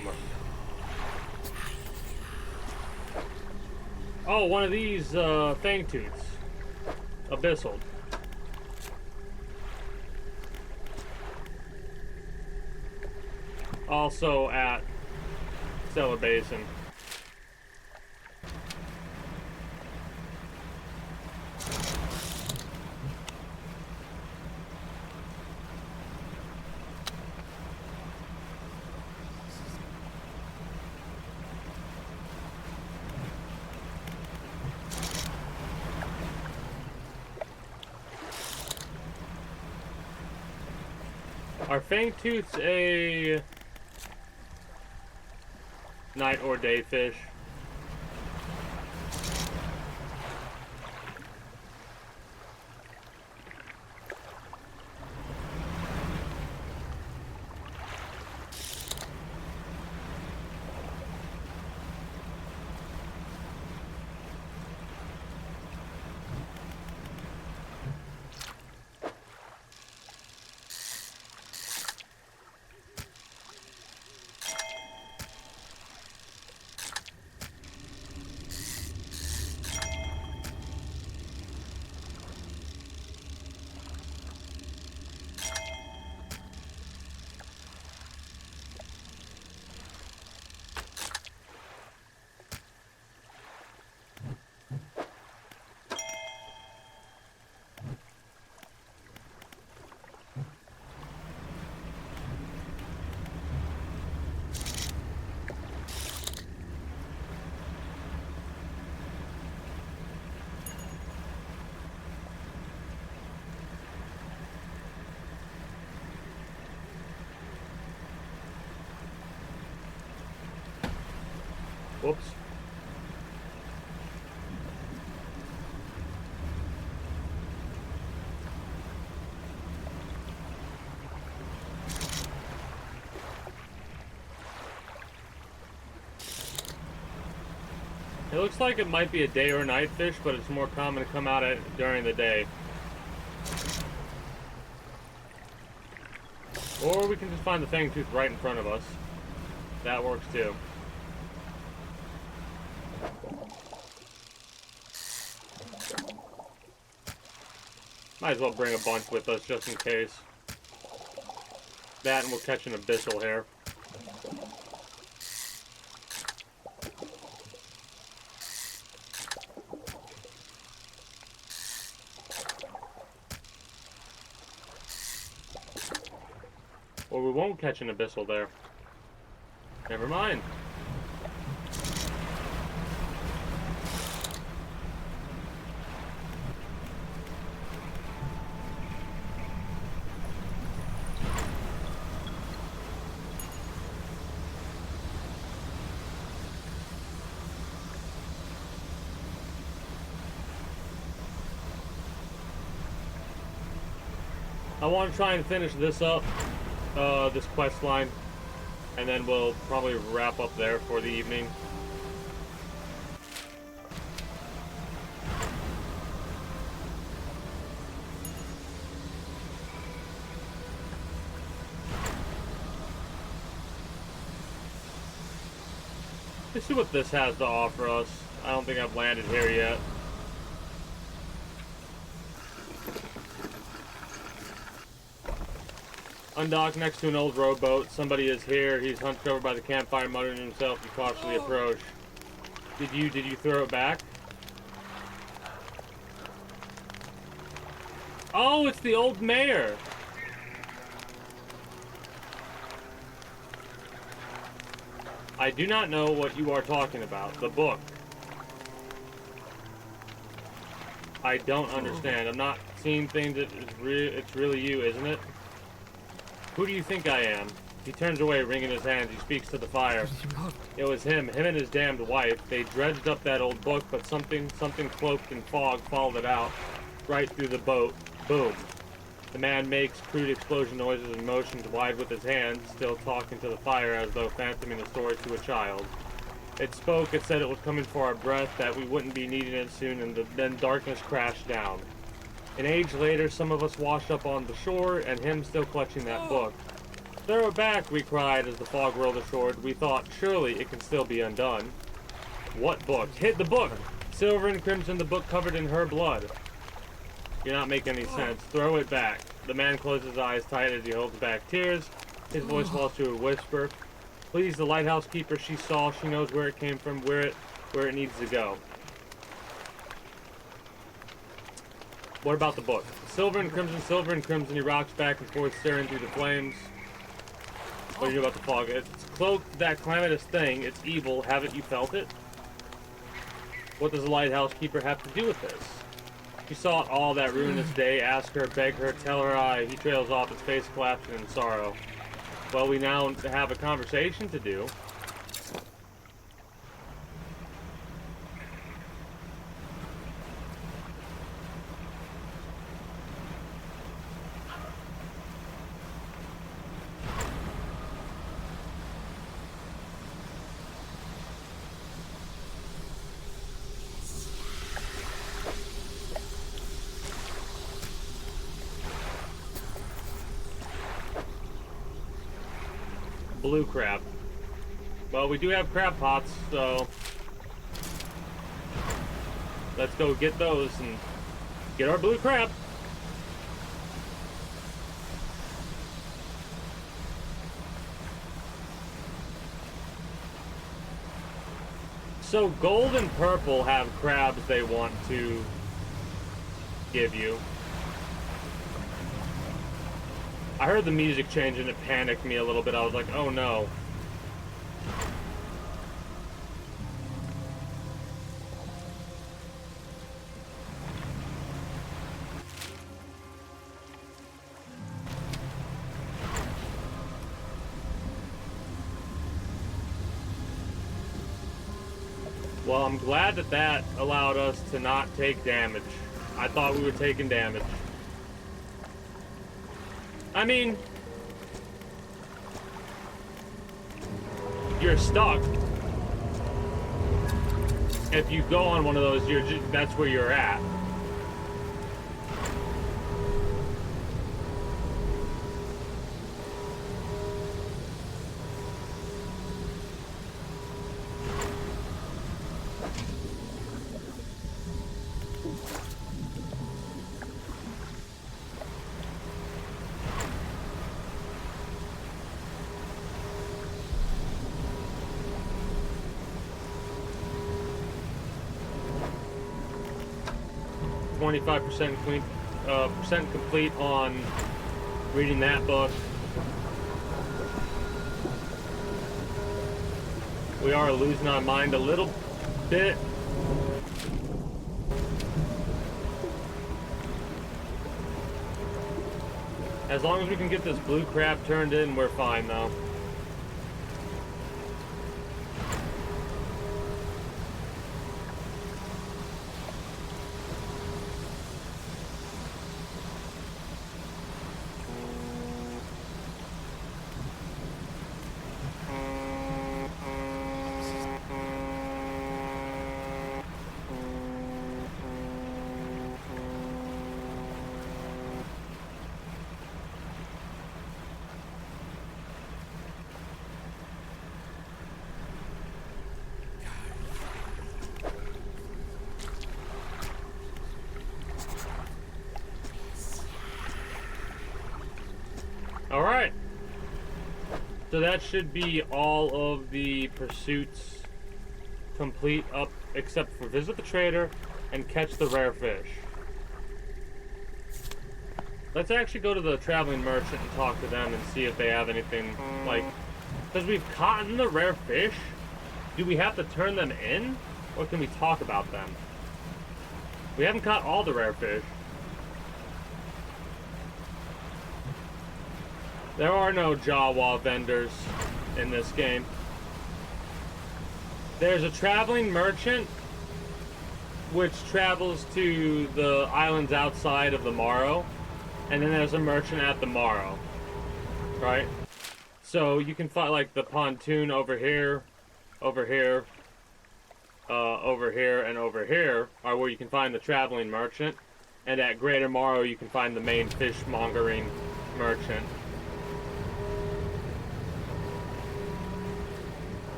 Oh, one of these, fang tooths. Abyssal. Also at Cellar Basin. Are fangtooths a night or day fish? Whoops. It looks like it might be a day or night fish, but it's more common to come out during the day. Or we can just find the fangtooth right in front of us. That works too. Might as well bring a bunch with us just in case. That and we'll catch an abyssal here. Or we won't catch an abyssal there. Never mind. I want to try and finish this up, this quest line, and then we'll probably wrap up there for the evening. Let's see what this has to offer us. I don't think I've landed here yet. Undocked next to an old rowboat. Somebody is here. He's hunched over by the campfire, muttering to himself. You cautiously approach. Did you throw it back? Oh, it's the old mayor. I do not know what you are talking about. The book. I don't understand. I'm not seeing things that it's really you, isn't it? Who do you think I am? He turns away, wringing his hands. He speaks to the fire. It was him and his damned wife. They dredged up that old book, but something cloaked in fog followed it out, right through the boat. Boom. The man makes crude explosion noises and motions wide with his hands, still talking to the fire as though phantoming the story to a child. It spoke, it said it was coming for our breath, that we wouldn't be needing it soon, and then darkness crashed down. An age later, some of us washed up on the shore, and him still clutching that book. Throw it back, we cried as the fog rolled ashore. We thought, surely it can still be undone. What book? Hit the book! Silver and crimson, the book covered in her blood. You're not making any sense. Throw it back. The man closes his eyes tight as he holds back tears. His voice falls to a whisper. Please, the lighthouse keeper, she saw. She knows where it came from, where it needs to go. What about the book? Silver and crimson, he rocks back and forth, staring through the flames. What do you know about the fog? It's cloaked, that calamitous thing. It's evil. Haven't you felt it? What does the lighthouse keeper have to do with this? She saw it all that ruinous day. Ask her, beg her, tell her I. He trails off, his face collapsing in sorrow. Well, we now have a conversation to do. Blue crab. Well, we do have crab pots, so let's go get those and get our blue crab. So gold and purple have crabs they want to give you. I heard the music change and it panicked me a little bit. I was like, oh no. Well, I'm glad that that allowed us to not take damage. I thought we were taking damage. I mean, you're stuck. If you go on one of those, that's where you're at. % complete on reading that book. We are losing our mind a little bit. As long as we can get this blue crab turned in, we're fine though. Alright. So that should be all of the pursuits complete up except for visit the trader and catch the rare fish. Let's actually go to the traveling merchant and talk to them and see if they have anything like, because we've caught the rare fish, do we have to turn them in or can we talk about them? We haven't caught all the rare fish. There are no Jawa vendors in this game. There's a traveling merchant which travels to the islands outside of the Morrow, and then there's a merchant at the Morrow, right? So you can find like the pontoon over here, over here, over here, and over here are where you can find the traveling merchant, and at Greater Morrow you can find the main fishmongering merchant.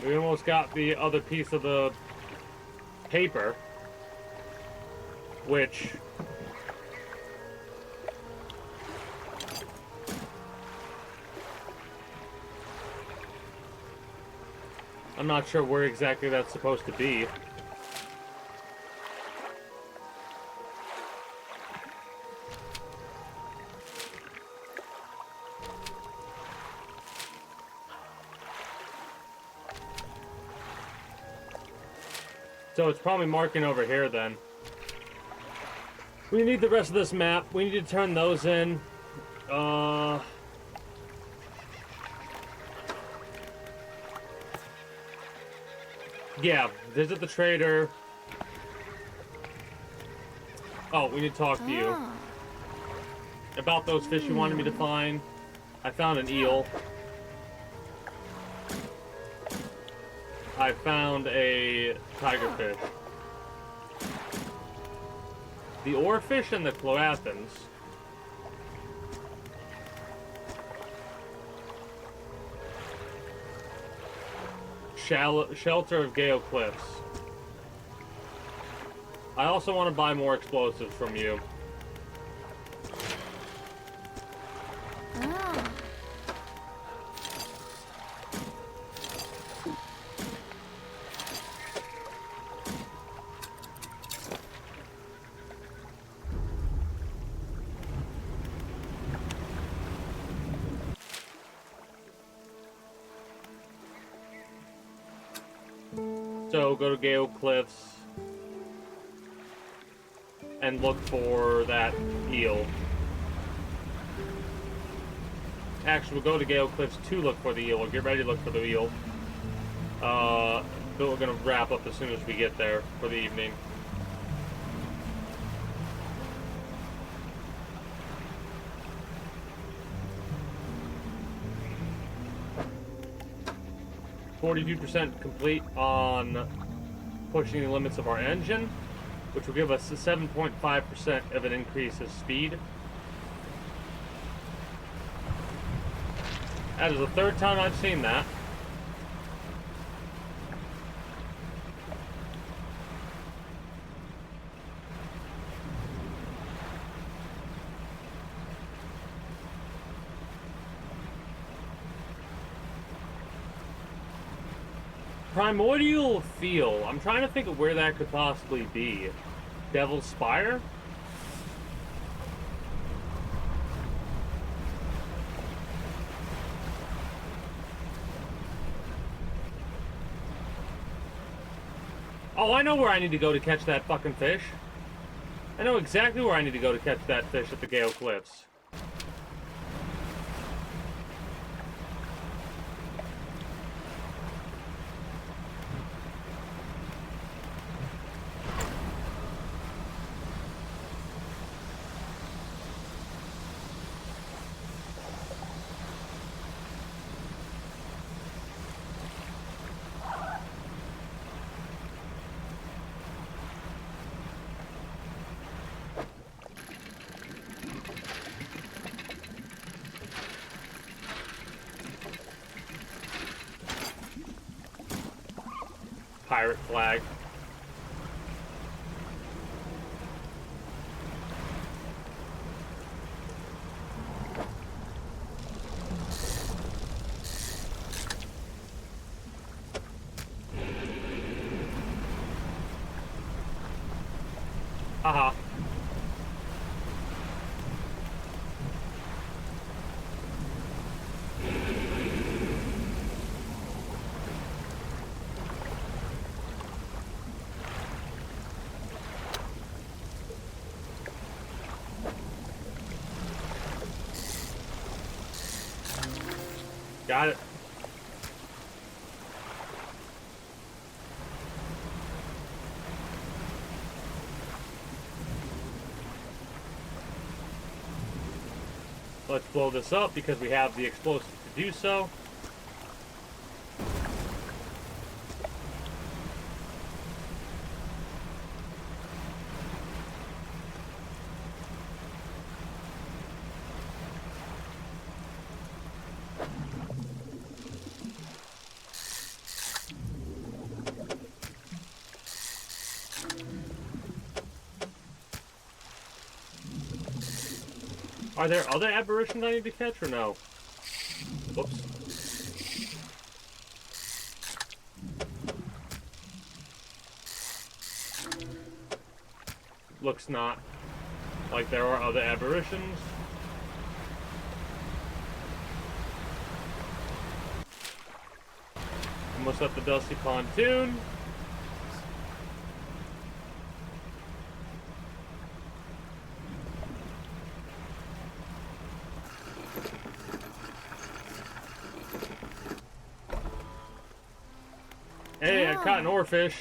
We almost got the other piece of the paper, which I'm not sure where exactly that's supposed to be. So it's probably marking over here then. We need the rest of this map. We need to turn those in. Yeah, visit the trader. Oh, we need to talk to you. About those fish you wanted me to find. I found an eel. I found a tigerfish. The oarfish and the cloathens. Shelter of Gale Cliffs. I also want to buy more explosives from you. So go to Gale Cliffs and look for that eel. Actually, we'll go to Gale Cliffs to look for the eel. We'll get ready to look for the eel. But we're gonna wrap up as soon as we get there for the evening. %42 complete on pushing the limits of our engine, which will give us a 7.5% of an increase of speed. That is the third time I've seen that. Primordial Feel. I'm trying to think of where that could possibly be. Devil's Spire? Oh, I know where I need to go to catch that fucking fish. I know exactly where I need to go to catch that fish at the Gale Cliffs. Pirate flag. Haha. Got it. Let's blow this up because we have the explosives to do so. Are there other aberrations I need to catch or no? Whoops. Looks not like there are other aberrations. Almost at the Dusty Pontoon. Hey, I caught an oarfish.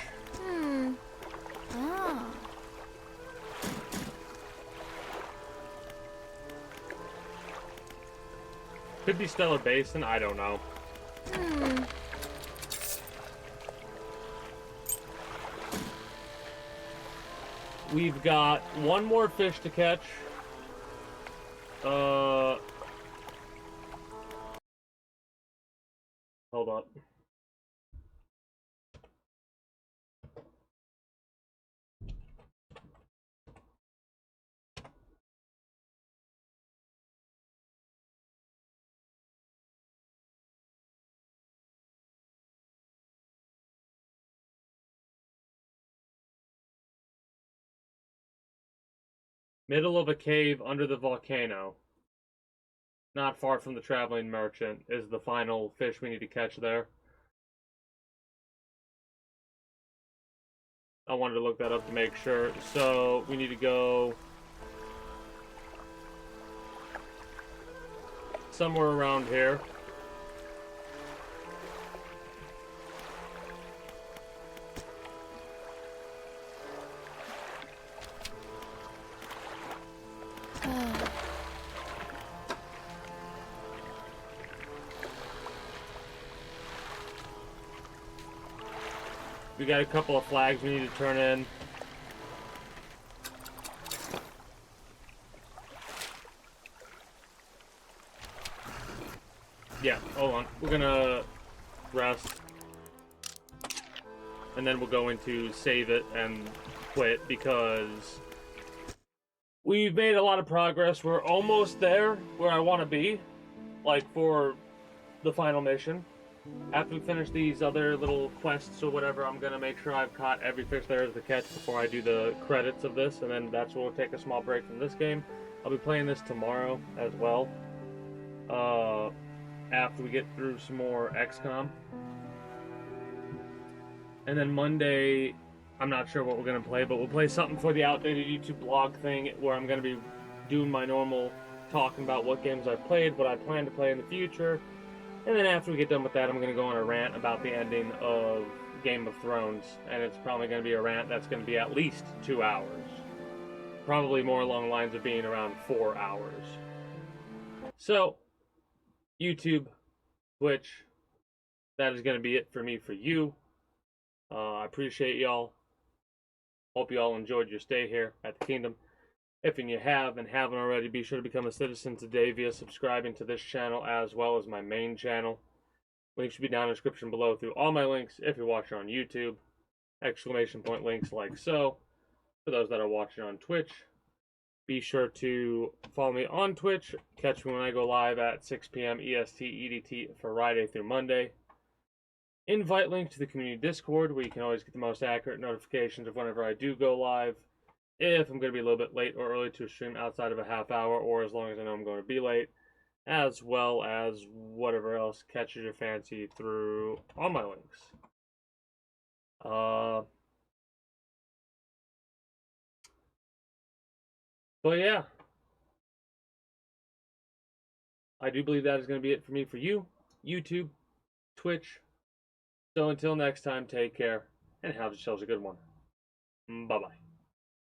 Could be Stellar Basin, I don't know. We've got one more fish to catch. Hold on. Middle of a cave under the volcano. Not far from the traveling merchant is the final fish we need to catch there. I wanted to look that up to make sure. So we need to go somewhere around here. We got a couple of flags we need to turn in. Yeah, hold on. We're gonna rest. And then we'll go into save it and quit because we've made a lot of progress. We're almost there where I want to be, like for the final mission. After we finish these other little quests or whatever, I'm going to make sure I've caught every fish there is to catch before I do the credits of this, and then that's where we'll take a small break from this game. I'll be playing this tomorrow as well, after we get through some more XCOM. And then Monday, I'm not sure what we're going to play, but we'll play something for the outdated YouTube blog thing where I'm going to be doing my normal talking about what games I've played, what I plan to play in the future. And then after we get done with that, I'm going to go on a rant about the ending of Game of Thrones. And it's probably going to be a rant that's going to be at least 2 hours. Probably more along the lines of being around 4 hours. So, YouTube, Twitch, that is going to be it for me for you. I appreciate y'all. Hope y'all enjoyed your stay here at the Kingdom. If you have and haven't already, be sure to become a citizen today via subscribing to this channel as well as my main channel. Links should be down in the description below through all my links if you're watching on YouTube. Exclamation point links like so. For those that are watching on Twitch, be sure to follow me on Twitch. Catch me when I go live at 6 p.m. EST EDT Friday through Monday. Invite link to the community Discord where you can always get the most accurate notifications of whenever I do go live. If I'm going to be a little bit late or early to a stream outside of a half hour, or as long as I know I'm going to be late, as well as whatever else catches your fancy through all my links. But yeah, I do believe that is going to be it for me for you, YouTube, Twitch. So until next time, take care and have yourselves a good one. Bye-bye.